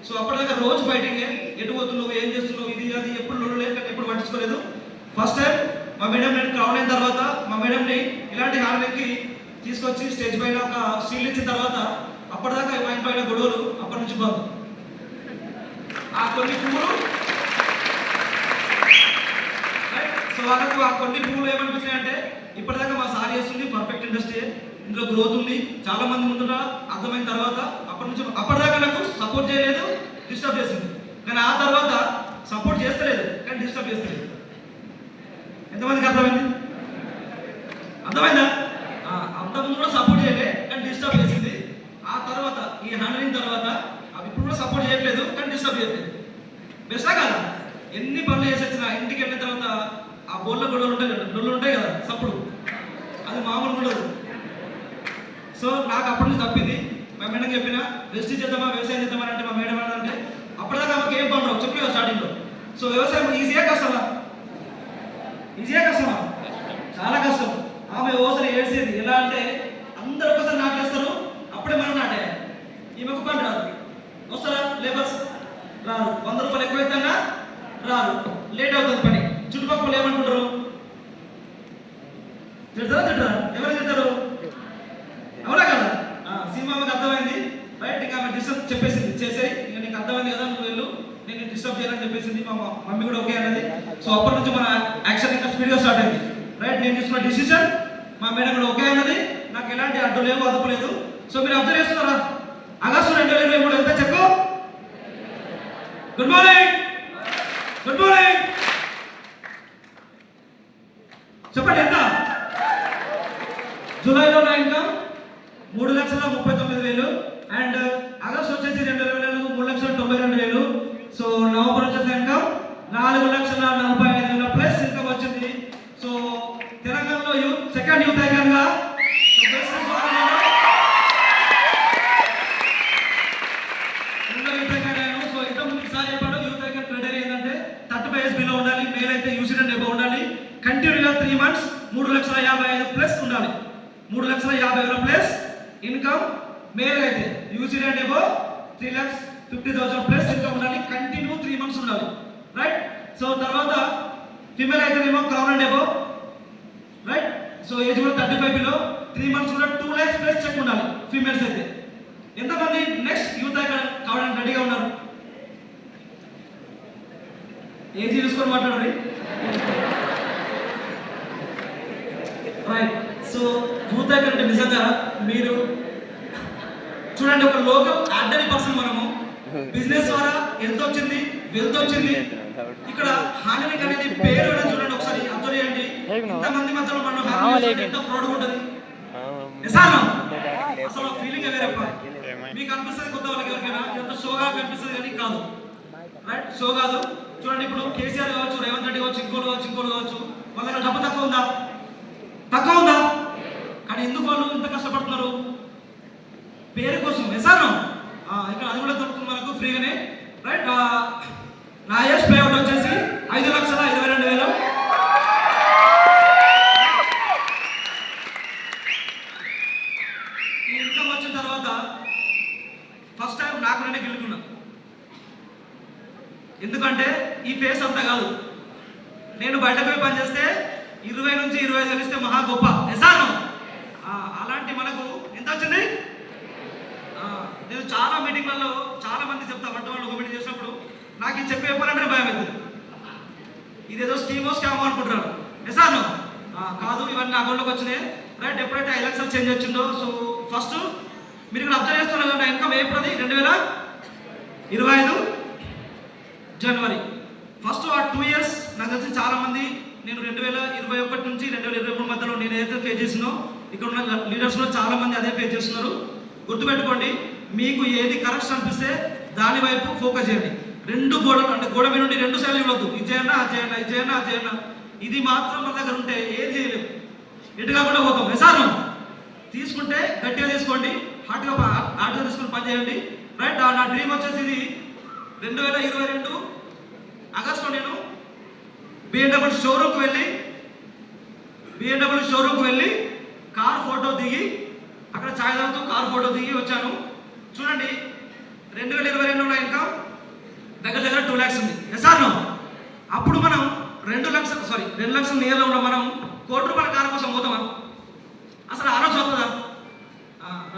సో అప్పటిదాకా రోజు ఫైటింగే, ఎటు పోతున్నావు, ఏం చేస్తున్నావు, ఇది అది ఎప్పుడు లొల్లు లేదు, కానీ ఎప్పుడు పట్టించుకోలేదు. ఫస్ట్ టైం మా మేడం నేను క్రౌన్ అయిన తర్వాత మా మేడంని ఇలాంటి హార్లెక్కి తీసుకొచ్చి స్టేజ్ పైన ఒక సీల్ ఇచ్చిన తర్వాత అప్పటిదాకా మా ఇంట్లో అయిన గొడవలు అప్పటి నుంచి బంద్. ఆ కొన్ని పువ్వులు సో వాళ్ళకు ఆ కొన్ని పువ్వులు ఏమనిపిస్తాయి అంటే ఇప్పటిదాకా మా సార్ చేస్తుంది పర్ఫెక్ట్ ఇండస్ట్రీ, ఇందులో గ్రోత్ ఉంది, చాలా మంది ముందుగా అర్థమైన తర్వాత అప్పటి నుంచి అప్పటిదాకా నాకు సపోర్ట్ చేయలేదు, డిస్టర్బ్ చేస్తుంది. కానీ ఆ తర్వాత సపోర్ట్ చేస్తలేదు కానీ డిస్టర్బ్ చేస్తలేదు. ఎంతమందికి అర్థమైంది? అర్థమైందా? అంతకుముందు కూడా సపోర్ట్ చేయలే కానీ డిస్టర్బ్ చేసింది. ఆ తర్వాత ఈ హ్యాండ్లింగ్ తర్వాత అవి ఇప్పుడు కూడా సపోర్ట్ చేయట్లేదు కానీ డిస్టర్బ్ చేయట్లేదు. బెస్టా కదా? ఎన్ని పనులు చేసి వచ్చినా ఇంటికి వెళ్ళిన తర్వాత ఆ బోర్ల గొడవలు ఉంటాయి కదా, డొల్లు ఉంటాయి కదా, సప్పుడు అది మామూలు ఉండదు. సో నాకు అప్పటి నుంచి తప్పింది. మా మేడం చెప్పిన వెస్టీజ్ చేద్దామా వ్యవసాయం చేద్దామా అంటే మా మేడం అంటే అప్పటిదాకా మాకు ఏం పని రావు చెప్పి స్టార్టింగ్లో. సో వ్యవసాయం ఈజీగా కష్టమా? ఈజీగా కష్టమా? చాలా కష్టం. ఆమె ఓసరి ఏడ్చేది ఎలా అంటే అందరూ ఒకసారి నాటేస్తారు, అప్పుడే మనం నాటే. ఈమెకు పని రాదు. వస్తారా లేబర్స్? రారు. 100 రూపాయలు ఎక్కువైతేనా రారు, లేట్ అవుతుంది పని. చుట్టుపక్కల ఏమనుకుంటారు? తిడతారా? ఎవరు తిడతారు? అవునా కదా? సినిమాకి అర్థమైంది, రైట్. ఇంకా ఆమె డిస్టర్బ్ చెప్పేసింది, చేసే ఇంకా నీకు అర్థమైంది కదా, నువ్వు వెళ్ళు, నేను డిస్టర్బ్ చేయాలని చెప్పేసింది. మా మమ్మీ కూడా ఓకే అన్నది. సో అప్పటి నుంచి మన యాక్షన్ ఇంకా స్పీడ్గా స్టార్ట్ అయింది, రైట్. నేను తీసుకున్న డిసిషన్ మా మేడం కూడా ఓకే అన్నది. నాకు ఎలాంటి అడ్డు లేవు, అదుపు లేదు. సో మీరు అబ్జర్వ్ చేస్తున్నారా? ఆగస్టు 2023 ఎంత చెప్పు? గుడ్ మార్నింగ్, గుడ్ మార్నింగ్ చెప్పండి. ఎంత? జూలైలో నా ఇన్కమ్ 3,39,000 అండ్ ఆగస్ట్ వచ్చేసి 2024 3,92,000. సో నవంబర్ వచ్చేసి ఇన్కమ్ 4,45,000 ప్లస్ ఇన్కమ్ వచ్చింది. సో తెలంగాణలో సెకండ్ యూత్ ఐకాన్గా సో ఇంతకుముందు సార్ చెప్పాడు యూత్ ఐకాన్ క్రైటీరియా ఏంటంటే 35 years బిలో ఉండాలి, మేల్ అయితే యూసీడెంట్ ఎబో ఉండాలి, కంటిన్యూగా 3 months 3,55,000 ప్లస్ ఉండాలి. 3,50,000 ప్లస్ ఇన్కమ్ మేల్ అయితే, యూసీడెంట్ ఎబో 3,50,000 ప్లస్ ఇన్కమ్ ఉండాలి, కంటిన్యూ 3 months ఉండాలి, రైట్. సో తర్వాత ఫీమేల్ అయితేనేమో crown and above, right. So age కూడా 35 బిలో 3 months కూడా 2 lakhs ప్లస్ చెక్ ఉండాలి ఫీమేల్స్ అయితే. ఎంతమంది నెక్స్ట్ యూత్ ఐకాన్ కావడానికి రెడీగా ఉన్నారు? ఏజ్ చూసుకొని మాట్లాడండి, రైట్. సో యూత్ ఐకాన్ అంటే నిజంగా మీరు చూడండి, చూడండి, ఒక లోకల్ ఆర్డినరీ పర్సన్ మనము బిజినెస్ ద్వారా ఎంత వచ్చింది, వెల్త్ వచ్చింది. ఇక్కడ హానిక్ అనేది పేరు అనేది చూడండి, ఒకసారి అబ్జర్వ్ చేయండి. ఇంతమంది మధ్యలో మనం ఎంత ఫ్రాడ్ ఉంటుంది అసలు ఫీలింగ్ వేరేప్ప. మీకు అనిపిస్తుంది కొత్త వాళ్ళకి ఎవరికైనా ఎంత షోగా కనిపిస్తుంది కానీ కాదు, రైట్? షో కాదు. చూడండి, ఇప్పుడు కేసీఆర్ కావచ్చు, రేవంత్ రెడ్డి కావచ్చు, ఇంకోటి కావచ్చు, వాళ్ళ దగ్గర డబ్బు తక్కువ ఉందా? కానీ ఎందుకు వాళ్ళు ఇంత కష్టపడుతున్నారు? పేరు కోసం. ఎసాను ఇక్కడ అది కూడా దొరుకుతుంది మనకు ఫ్రీగానే, రైట్? నా యష్ పేఅవుట్ వచ్చేసి 5,22,000. ఈ ఇన్కమ్ వచ్చిన తర్వాత ఫస్ట్ టైం నాకు నేనే గెలుకున్నా. ఎందుకంటే ఈ ఫేస్ అంతా కాదు, నేను బయటకు పోయి పనిచేస్తే 20 నుంచి 25 ఇస్తే మహా గొప్ప. ఎసాను అలాంటి మనకు ఎంత వచ్చింది? నేను చాలా మీటింగ్లలో చాలా మంది చెప్తా, వంట వాళ్ళు ఒక మీటింగ్ చేసినప్పుడు నాకు ఇది చెప్పి చెప్పాలంటే భయం అవుతుంది. ఇదేదో స్కామ్ అనుకుంటున్నారు. ఎసాను కాదు, ఇవన్నీ అకౌంట్లోకి వచ్చినాయి, రైట్? ఎప్పుడైతే ఎలక్షన్ చేంజ్ వచ్చిందో, సో ఫస్ట్ మీరు ఇక్కడ అబ్జర్వ్ చేస్తున్నారు కదా, ఇన్కమ్ ఏప్రిల్ 2025 జనవరి. ఫస్ట్ ఆ 2 ఇయర్స్ నాకు తెలిసి చాలా మంది, నేను 2021 నుంచి 2023 మధ్యలో నేను ఏదైతే ఫేస్ చేసినో, ఇక్కడ ఉన్న లీడర్స్లో చాలా మంది అదే ఫేస్ చేస్తున్నారు. గుర్తుపెట్టుకోండి, మీకు ఏది కరెక్ట్ అనిపిస్తే దాని వైపు ఫోకస్ చేయండి. 2 గోడలు అంటే గోడ మీద నుండి 2 సార్లు ఇవ్వద్దు, ఇది చేయనా. ఇది మాత్రం మన దగ్గర ఉంటే ఏది చేయలేము, ఎటుగా కూడా పోతాం. ఎసాను తీసుకుంటే గట్టిగా తీసుకోండి, హార్ట్గా తీసుకుని పని చేయండి, రైట్? నా డ్రీమ్ వచ్చేసి ఇది 2022 ఆగస్టులో నేను BMW షోరూమ్కి వెళ్ళి కార్ ఫోటో దిగి అక్కడ ఛాయ్ తాగుతూ కార్ ఫోటో దిగి వచ్చాను. చూడండి, 2022లో ఇన్కమ్ దగ్గర 2 lakhs ఉంది. ఎసాను అప్పుడు మనం 2 లక్షల నియర్లో ఉన్న మనం ₹1,00,00,000 కారు కోసం పోతామా? అసలు ఆలోచన వస్తుందా?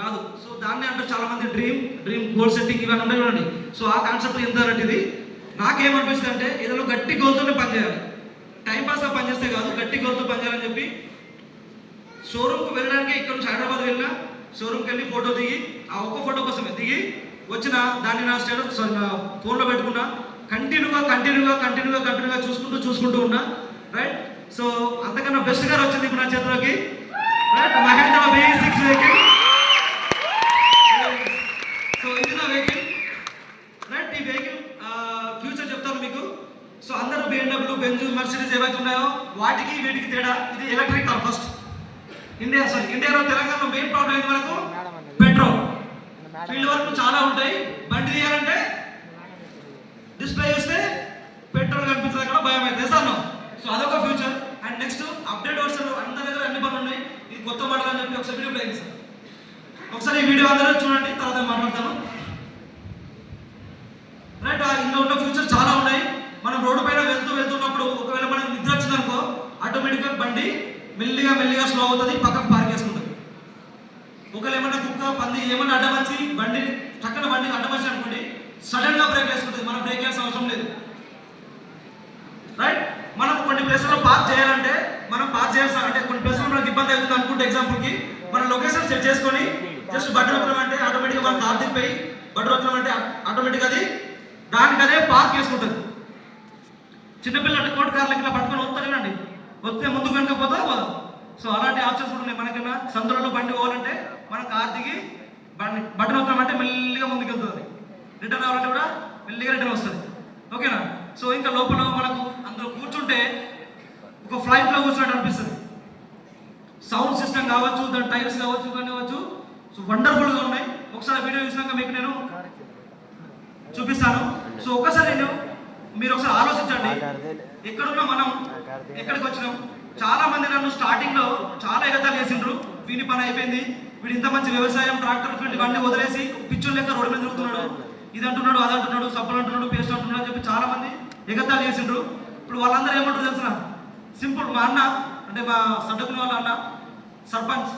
రాదు. సో దాన్ని అంటే చాలా మంది డ్రీమ్ గోల్ సెట్టింగ్ ఇవన్నీ ఉంటాయి చూడండి. సో ఆ కాన్సెప్ట్ ఎంత ఇది నాకేమనిపిస్తుంది అంటే, ఏదో గట్టి గోల్తోనే పనిచేయాలి, టైంపాస్గా పనిచేస్తే కాదు, గట్టి గోల్తో పనిచేయాలని చెప్పి షోరూమ్కి వెళ్ళడానికి ఇక్కడ నుంచి హైదరాబాద్ వెళ్ళిన, షోరూమ్కి వెళ్ళి ఫోటో దిగి, ఆ ఒక్క ఫోటో కోసమే దిగి వచ్చిన దాన్ని నా స్టేటస్ నా ఫోన్లో పెట్టుకున్నా. కంటిన్యూగా చూసుకుంటూ ఉన్నా, రైట్? సో అంతకన్నా బెస్ట్ గారు వచ్చింది ఇప్పుడు నా చేతిలోకి, right? Mahindra V6 vehicle. So ఇది నా వెహికల్, రైట్? ఈ వెహికల్ ఫ్యూచర్ చెప్తాను మీకు. సో అందరూ BMW, బెంజ్, మర్సిడీస్ ఏవైతే ఉన్నాయో వాటికి వీటికి తేడా, ఇది ఎలక్ట్రిక్ కార్. ఫస్ట్ ఇండియాలో తెలంగాణలో మెయిన్ ప్రాబ్లం ఏంటి మనకు? పెట్రోల్. ఫీల్డ్ వర్క్ చాలా ఉంటాయి, బండి తీయాలంటే డిస్ప్లే చేస్తే పెట్రోల్ కనిపించదు, అక్కడ భయం అయితే సార్. సో అదొక future. And next update version అందరి దగ్గర అన్ని పనులు ఉన్నాయి. ఇది కొత్త మోడల్ అని చెప్పి ఒకసారి వీడియో ప్లే చేస్తాను. ఒకసారి ఈ వీడియో అందరూ చూడండి, తర్వాత మాట్లాడతాను, రైట్? ఇందులో ఉన్న ఫ్యూచర్ చాలా ఉన్నాయి. మనం రోడ్డు పైన వెళ్తున్నప్పుడు ఒకవేళ మనకు నిద్ర వచ్చిందనుకో, ఆటోమేటిక్గా బండి మెల్లిగా స్లో అవుతుంది, పక్కకు పార్క్ చేసుకుంటుంది. ఒకవేళ ఏమన్నా కుక్క, పంది ఏమన్నా అడ్డమచ్చి బండి అడ్డమచ్చి అనుకోండి, సడన్ గా బ్రేక్ వేసుకుంటుంది, మనం బ్రేక్ వేయాల్సిన అవసరం లేదు, రైట్? మనం కొన్ని ప్లేస్లో పార్క్ చేయాలంటే అంటే కొన్ని ప్లేస్లో మనకు ఇబ్బంది అవుతుంది అనుకుంటే, ఎగ్జాంపుల్కి మన లొకేషన్ సెట్ చేసుకొని జస్ట్ బటన్ వదలమంటే ఆటోమేటిక్గా మన కార్ తిప్పాయి, బటన్ వదలమంటే ఆటోమేటిక్గా అది దానికదే పార్క్ చేసుకుంటుంది. చిన్నపిల్లలు కోట్ కార్లకి ఇలా పట్టుకొని వస్తారేనండి, వస్తే ముందుకు వెనుక పోదా. సో అలాంటి ఆప్షన్స్ కూడా ఉన్నాయి. మనకన్నా సందులలో బండి పోవాలంటే మనం కార్ దిగి బటన్ వస్తామంటే మెల్లిగా ముందుకు వెళ్తుంది, రిటర్న్ అవ్వాలంటే కూడా మెల్లిగా రిటర్న్ వస్తుంది, ఓకేనా? సో ఇంకా లోపల మనకు అందులో కూర్చుంటే ఒక ఫ్లైట్లో కూర్చున్నట్టు అనిపిస్తుంది. సౌండ్ సిస్టమ్ కావచ్చు, దాని టైర్స్ కావచ్చు, సో వండర్ఫుల్గా ఉన్నాయి. ఒకసారి వీడియో చూసినాక మీకు నేను చూపిస్తాను. సో ఒకసారి మీరు ఒకసారి ఆలోచించండి, ఎక్కడున్నా మనం ఎక్కడికి వచ్చినాం. చాలా మంది నన్ను స్టార్టింగ్లో చాలా ఎగతాలు చేసిండ్రు, వీని పని అయిపోయింది, వీడు ఇంత మంచి వ్యవసాయం ట్రాక్టర్ ఫీల్డ్ ఇవన్నీ వదిలేసి పిచ్చులు లెక్క రోడ్డు మీద తిరుగుతున్నాడు, ఇది అంటున్నాడు, అది అంటున్నాడు, సబ్బులు అంటున్నాడు, పేస్ట్ అంటున్నాడు అని చెప్పి చాలా మంది ఎగతాలు చేసిండ్రు. ఇప్పుడు వాళ్ళందరూ ఏమంటారు తెలిసిన? సింపుల్, మా అన్న అంటే మా సడ్డకుని వాళ్ళ అన్న సర్పంచ్,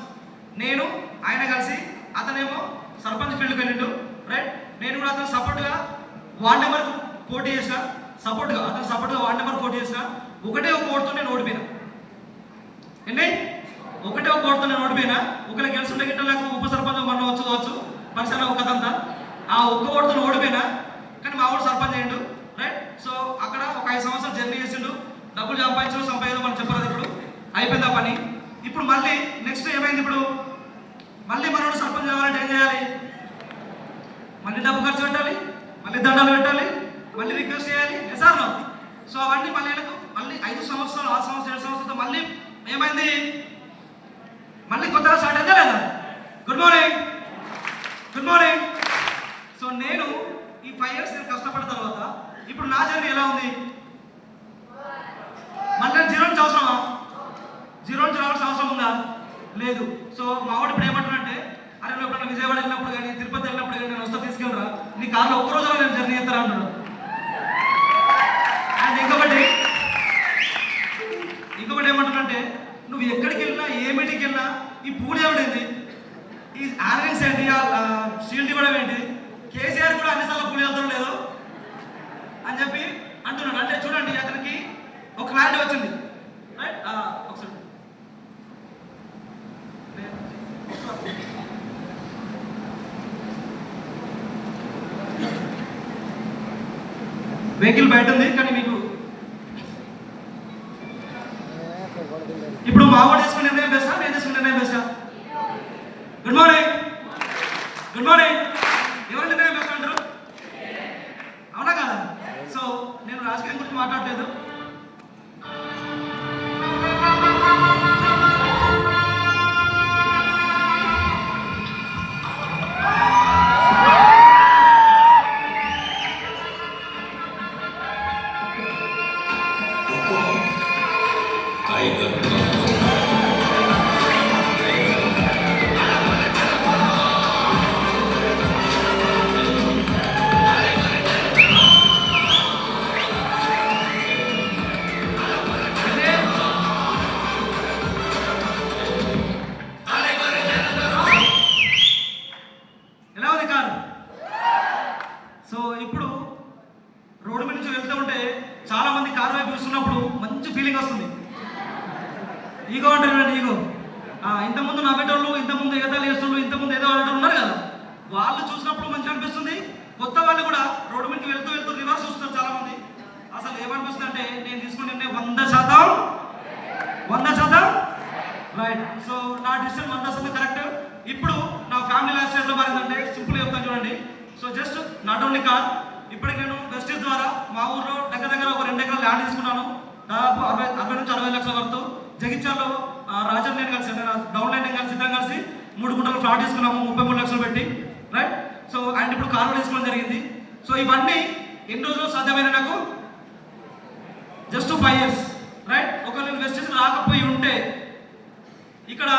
నేను ఆయన కలిసి, అతనేమో సర్పంచ్ ఫీల్డ్కి వెళ్ళిండు, రైట్? నేను కూడా అతను సపోర్ట్గా వార్డ్ నెంబర్ పోటీ చేసిన, అతను సపోర్ట్గా వార్డ్ నెంబర్ పోటీ చేసిన, ఒకటే ఒక ఓటుతో నేను ఓడిపోయినా. ఒకటే ఒక ఓటుతో నేను ఓడిపోయినా. ఒకవేళ గెలుస్తుంటే గిట్ట నాకు ఉప సర్పంచ్ మనం వచ్చుకోవచ్చు, పరిసర ఒక కథ అంతా. ఆ ఒక్క ఓటుతో ఓడిపోయినా కానీ మా ఊరు సర్పంచ్ అయ్యిండు, రైట్. సో అక్కడ ఒక 5 సంవత్సరాలు జర్నీ చేసిండు, డబ్బులు సంపాదించడం మనం చెప్పలేదు. ఇప్పుడు అయిపోయింది ఆ పని. ఇప్పుడు మళ్ళీ నెక్స్ట్ ఏమైంది, ఇప్పుడు మళ్ళీ మనోడు సర్పంచ్ కావాలంటే ఏం చేయాలి? మళ్ళీ డబ్బు ఖర్చు పెట్టాలి, మళ్ళీ దండాలు పెట్టాలి, మళ్ళీ రిక్వెస్ట్ చేయాలి, సార్. సో అవన్నీ మళ్ళీ 5 సంవత్సరాలు 6 సంవత్సరాలు 7 సంవత్సరాలతో మళ్ళీ ఏమైంది, మళ్ళీ కొత్తగా స్టార్ట్ అయితే లేదా? Good morning, good morning. So నేను ఈ 5 years నేను కష్టపడిన తర్వాత ఇప్పుడు నా జర్నీ ఎలా ఉంది? మళ్ళీ జీరో నుంచి అవసరమా? జీరో నుంచి రావాల్సిన అవసరం ఉందా? లేదు. సో మా వాడు ఇప్పుడు ఏమంటానంటే, అరే నువ్వు ఎప్పుడైనా విజయవాడ వెళ్ళినప్పుడు కానీ తిరుపతి వెళ్ళినప్పుడు కానీ నేను వస్తా తీసుకెళ్ళరా, నీ కార్లో ఒక్క రోజులో నేను జర్నీ చేస్తారా అంటాడు. అండ్ ఇంకొకటి ఏమంటానంటే, నువ్వు ఎక్కడికి వెళ్ళినా ఏ మీటింగ్కి వెళ్ళినా ఈ పూలు ఎవడేంది, ఈ ఆర్గన్స్ ఏంటి, షీల్డ్ ఇవ్వడం ఏంటి, కేసీఆర్ కూడా అన్నిసార్లు పూలు వెళ్తాం లేదు అని చెప్పి అంటున్నాడు. అంటే చూడండి అతనికి ఒక క్లారిటీ వచ్చింది, రైట్. ఒకసారి వెహికల్ బయట ఉంది కానీ మీకు ఇప్పుడు మా వాడు తీసుకునే నిర్ణయం బెస్టా, నేను తీసుకునే నిర్ణయం బెస్టా? Good morning, good morning. ఎవరి నిర్ణయం బెస్ట్ అంటారు? అవునా కదా? సో నేను రాజకీయం గురించి మాట్లాడలేదు. సో ఇప్పుడు రోడ్డు మీద నుంచి వెళ్తూ ఉంటే చాలా మంది కారు వైపు చూస్తున్నప్పుడు మంచి ఫీలింగ్ వస్తుంది. ఈగో అంటారు, ఈగో. ఇంతకుముందు నవ్వేటోళ్ళు, ఇంతకుముందు ఎగతాళి చేస్తున్నారు, ఇంతకుముందు ఏదో అనేటోళ్ళు ఉన్నారు కదా, వాళ్ళు చూసినప్పుడు మంచిగా అనిపిస్తుంది. కొత్త వాళ్ళు కూడా రోడ్డు మీద వెళ్తూ రివర్స్ చూస్తారు చాలా మంది. అసలు ఏమనిపిస్తుంది అంటే, నేను తీసుకునే 100% రైట్. సో నా డిసిషన్ 100% కరెక్ట్. ఇప్పుడు నా ఫ్యామిలీ లైఫ్ స్టైల్లో మారిందంటే సింపుల్ చెప్తాను చూడండి. So just not only car, ఇప్పటికి నేను వెస్టీజ్ ద్వారా మా ఊర్లో దగ్గర ఒక 2 ఎకరాల ల్యాండ్ తీసుకున్నాను, దాదాపు 60 నుంచి 60 లక్షల వరకు. జగిత్యాలలో రాజన్ నేను కలిసి, డౌన్ లైన్ కలిసి ఇద్దరం కలిసి 3 గుంటలు ఫ్లాట్ తీసుకున్నాము 33 లక్షలు పెట్టి, రైట్. సో అండ్ ఇప్పుడు కారు కూడా తీసుకోవడం జరిగింది. సో ఇవన్నీ ఎన్ని రోజులు సాధ్యమైన నాకు? Just 5 years, right. ఒకవేళ నేను వెస్టీజ్ రాకపోయి ఉంటే ఇక్కడ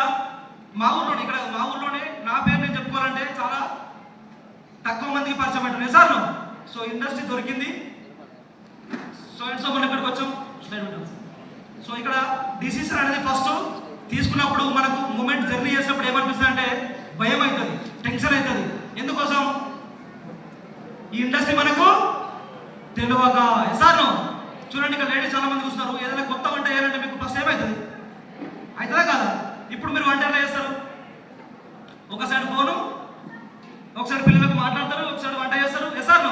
మా ఊర్లోనే నా పేరు నేను చెప్పుకోవాలంటే చాలా తక్కువ మందికి పరిచయం పెట్టండి సార్. సో ఇండస్ట్రీ దొరికింది. సో మనం ఇక్కడికి వచ్చాం. సో ఇక్కడ డిసిషన్ అనేది ఫస్ట్ తీసుకున్నప్పుడు మనకు మూమెంట్ జర్నీ చేసినప్పుడు ఏమనిపిస్తుంది అంటే భయం అవుతుంది, టెన్షన్ అవుతుంది. ఎందుకోసం? ఈ ఇండస్ట్రీ మనకు తెలియక. సార్ చూడండి, ఇక్కడ లేడీస్ చాలా మంది చూస్తున్నారు. ఏదైనా కొత్త వంట చేయాలంటే మీకు ఫస్ట్ ఏమవుతుంది? అవుతుందా కాదా? ఇప్పుడు మీరు వంట ఎలా చేస్తారు? ఒక సైడ్ ఫోను, ఒక సైడ్ పిల్లలకు మాట్లాడతారు, ఒక సైడ్ వంట చేస్తారు. సార్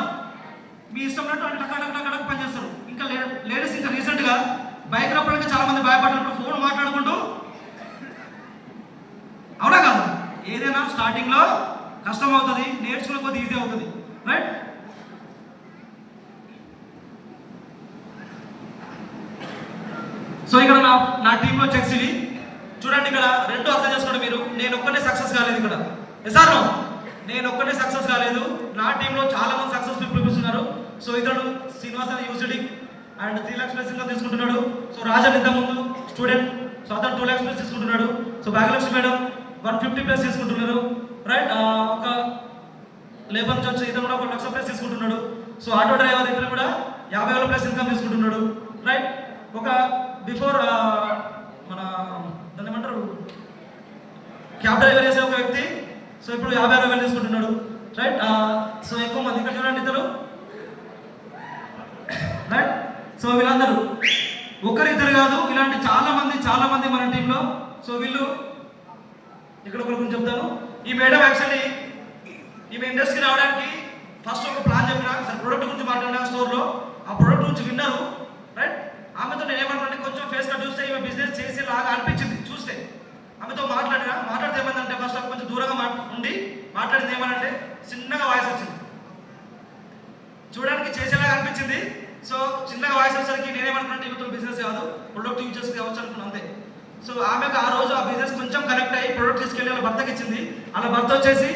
మీ ఇష్టం ఉన్నట్టు టక్కడకు పని చేస్తారు. ఇంకా లేడీస్ ఇంకా రీసెంట్గా బైక్ రప్పడానికి చాలా మంది భయపడినప్పుడు ఫోన్ మాట్లాడుకుంటూ, అవునా కాదు? ఏదైనా స్టార్టింగ్లో కష్టం అవుతుంది, నేర్చుకునే కొద్ది ఈజీ అవుతుంది, రైట్. సో ఇక్కడ నా టీంలో చెక్స్ ఇవి చూడండి. ఇక్కడ 2 అర్థం చేసుకోండి మీరు. నేను ఒక్కనే సక్సెస్ కాలేదు ఇక్కడ. సార్ నేను ఒక్కనే సక్సెస్ కాలేదు, నా టీంలో చాలా మంది సక్సెస్ఫుల్ పీపుల్స్ ఉన్నారు. సో ఇతడు శ్రీనివాస్ అని UCD and 3 lakhs plus income తీసుకుంటున్నాడు. సో రాజన్ ఇంత ముందు స్టూడెంట్, సో అతను 2 lakhs ప్లస్ తీసుకుంటున్నాడు. సో భాగ్యలక్ష్మి మేడం 150 ప్లస్ తీసుకుంటున్నారు, రైట్. ఒక లేబర్ నుంచి వచ్చి ఇతను కూడా 1 లక్ష ప్లస్ తీసుకుంటున్నాడు. సో ఆటో డ్రైవర్ ఇతను కూడా 50,000 ప్లస్ ఇన్కమ్ తీసుకుంటున్నాడు, రైట్. ఒక బిఫోర్ మన దాన్ని ఏమంటారు క్యాబ్ డ్రైవర్ చేసే ఒక వ్యక్తి, సో ఇప్పుడు 50,000 తీసుకుంటున్నాడు, రైట్. సో ఎక్కువ మంది ఇక్కడ చూడండి ఇతరు, రైట్. సో వీళ్ళందరూ ఒకరిద్దరు కాదు, ఇలాంటి చాలా మంది మన టీంలో. సో వీళ్ళు ఇక్కడ ఒకరి గురించి చెప్తాను. ఈ మేడం యాక్చువల్లీ ఈమె ఇండస్ట్రీకి రావడానికి ఫస్ట్ ఒక ప్లాన్ చెప్పిన, సార్ ప్రొడక్ట్ గురించి మాట్లాడినా స్టోర్లో, ఆ ప్రొడక్ట్ గురించి విన్నారు రైట్. ఆమెతో నేను ఏమంటానంటే కొంచెం ఫేస్ కట్ చూస్తే ఈమె బిజినెస్ చేసేలాగా అనిపించింది చూస్తే. ఆమెతో మాట్లాడితే ఏమైందంటే ఫస్ట్ కొంచెం దూరంగా ఉండి మాట్లాడింది. ఏమనంటే చిన్నగా వాయిస్ వచ్చింది, చూడడానికి చేసేలాగా అనిపించింది. సో చిన్నగా వాయిస్ వచ్చేసరికి నేనేమనుకున్నాను, ఈమెతో బిజినెస్ కాదు ప్రొడక్ట్ యూజ్ చేసి కావచ్చు అనుకున్నాను అంతే. సో ఆమెకు ఆ రోజు ఆ బిజినెస్ కొంచెం కనెక్ట్ అయ్యి ప్రొడక్ట్ తీసుకెళ్ళి వాళ్ళ భర్తకి ఇచ్చింది. అలా భర్త వచ్చేసి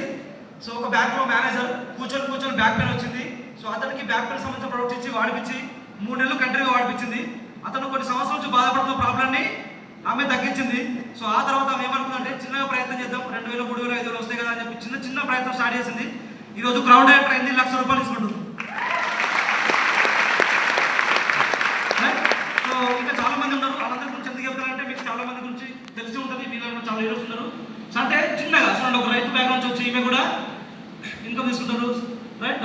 సో ఒక బ్యాంక్లో మేనేజర్ కూర్చొని బ్యాక్ పెయిన్ వచ్చింది. సో అతనికి బ్యాక్ పెయిన్ సంబంధించిన ప్రొడక్ట్ ఇచ్చి వాడిపించి 3 నెలలు కంటిన్యూగా వాడిపించింది. అతను కొన్ని సంవత్సరాల నుంచి బాధపడుతున్న ప్రాబ్లమ్ని ఆమె తగ్గించింది. సో ఆ తర్వాత ఆమె ఏమనుకుందంటే చిన్నగా ప్రయత్నం చేద్దాం, 2000, 3000, 5000 వస్తాయి కదా అని చెప్పి చిన్న ప్రయత్నం స్టార్ట్ చేసింది. ఈరోజు క్రౌడ్ డైరెక్టర్ అయింది, ₹1,00,000 తీసుకుంటుంది. సో ఇంకా చాలా మంది ఉన్నారు, వాళ్ళందరి గురించి ఎందుకు చెప్తారంటే మీకు చాలా మంది గురించి తెలిసి ఉంటుంది, మీలో చాలా హీరోస్ ఉన్నారు. సో అంటే చిన్నగా చూడండి, ఒక రైతు బ్యాక్ నుంచి వచ్చి ఈమె కూడా ఇన్కమ్ తీసుకుంటారు రైట్.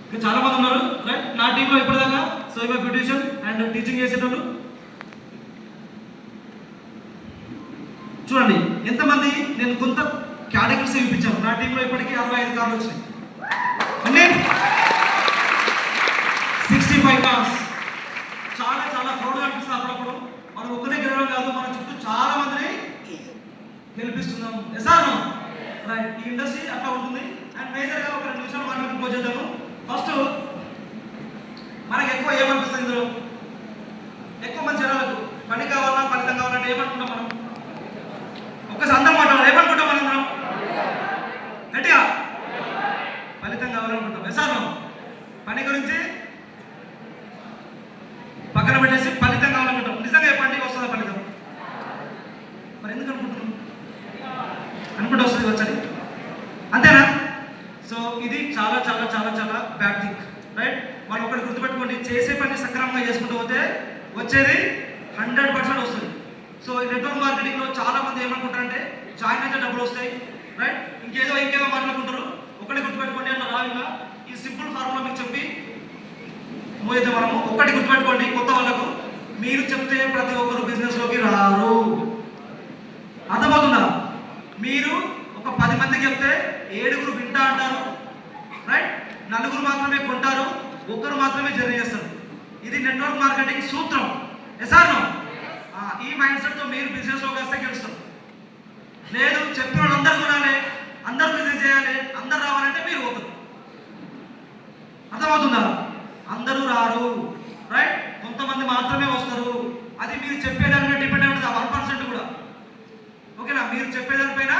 ఇంకా చాలా మంది ఉన్నారు రైట్ నా టీంలో ఇప్పటిదాకా. సో ఈమె బ్యూటిషియన్ అండ్ టీచింగ్ చేసేటోళ్ళు చూడండి ఎంతమంది. నేను కొంత కేటగిరీస్ ఇప్పించాను నా టీంలో, ఇప్పటికీ 65 కార్లు వచ్చినాయి, 65 కార్స్. చాలా చాలా ప్రౌడ్గా అనిపిస్తుంది అప్పుడప్పుడు. మనం ఒక్కరే గెలవడం కాదు, మన చుట్టూ చాలా మందిని గెలిపిస్తున్నాం. ఎసాను రైట్. ఈ ఇండస్ట్రీ అట్లా ఉంటుంది. అండ్ మేజర్గా ఒక 2 నిమిషాలు మనం క్లోజ్ చేద్దాము. ఫస్ట్ మనకి ఎక్కువ ఏమనిపిస్తుంది, ఇందులో ఎక్కువ మంది జనాలకు పని కావాలన్నా ఫలితం కావాలంటే ఏమనుకుంటాం మనం? ఒక్కసారి అందరం మాట్లాడాలి, ఏమనుకుంటాం మనం? మనం గట్టిగా ఫలితం కావాలనుకుంటాం. ఎసాను పని గురించి పక్కన పెట్టేసి ఫలితం కావాలనుకుంటాం. నిజంగా చెప్పండి, వస్తుందా ఫలితం? మరి ఎందుకు అనుకుంటున్నాం? అనుకుంటే వస్తుంది వచ్చని అంతేనా? సో ఇది చాలా చాలా చాలా చాలా బ్యాడ్ థింగ్ రైట్. మనం ఒకటి గుర్తుపెట్టుకోండి, చేసే పని సక్రమంగా చేసుకుంటూ పోతే వచ్చేది 100% వస్తుంది. సో ఈ నెట్వర్క్ మార్కెటింగ్లో చాలా మంది ఏమనుకుంటారంటే జాయిన్ అయితే డబ్బులు వస్తాయి రైట్, ఇంకేదో మాట్లాడుకుంటారు. ఒకటి గుర్తుపెట్టుకోండి, అట్లా రావిగా ఈ సింపుల్ ఫార్ములా మీకు చెప్పి మూడైతే మనము ఒక్కటి గుర్తుపెట్టుకోండి, కొత్త వాళ్ళకు మీరు చెప్తే ప్రతి ఒక్కరు బిజినెస్లోకి రారు. అర్థమవుతుందా? మీరు ఒక 10 మందికి చెప్తే 7 వింటా అంటారు రైట్, 4 మాత్రమే కొంటారు, 1 మాత్రమే జర్నీ చేస్తారు. ఇది నెట్వర్క్ మార్కెటింగ్ సూత్రం. ఎసార్నో ఈ మైండ్ సెట్తో మీరు బిజినెస్లోకి వస్తే గెలుస్తారు. లేదు చెప్పిన వాళ్ళందరూ కొనాలి, అందరూ బిజినెస్ చేయాలి, అందరు రావాలంటే మీరు ఒకరు. అర్థమవుతుందా? అందరూ రారు రైట్, కొంతమంది మాత్రమే వస్తారు. అది మీరు చెప్పేదాని మీద డిపెండ్ అయి ఉంటుంది 1% కూడా. ఓకేనా? మీరు చెప్పేదానిపైన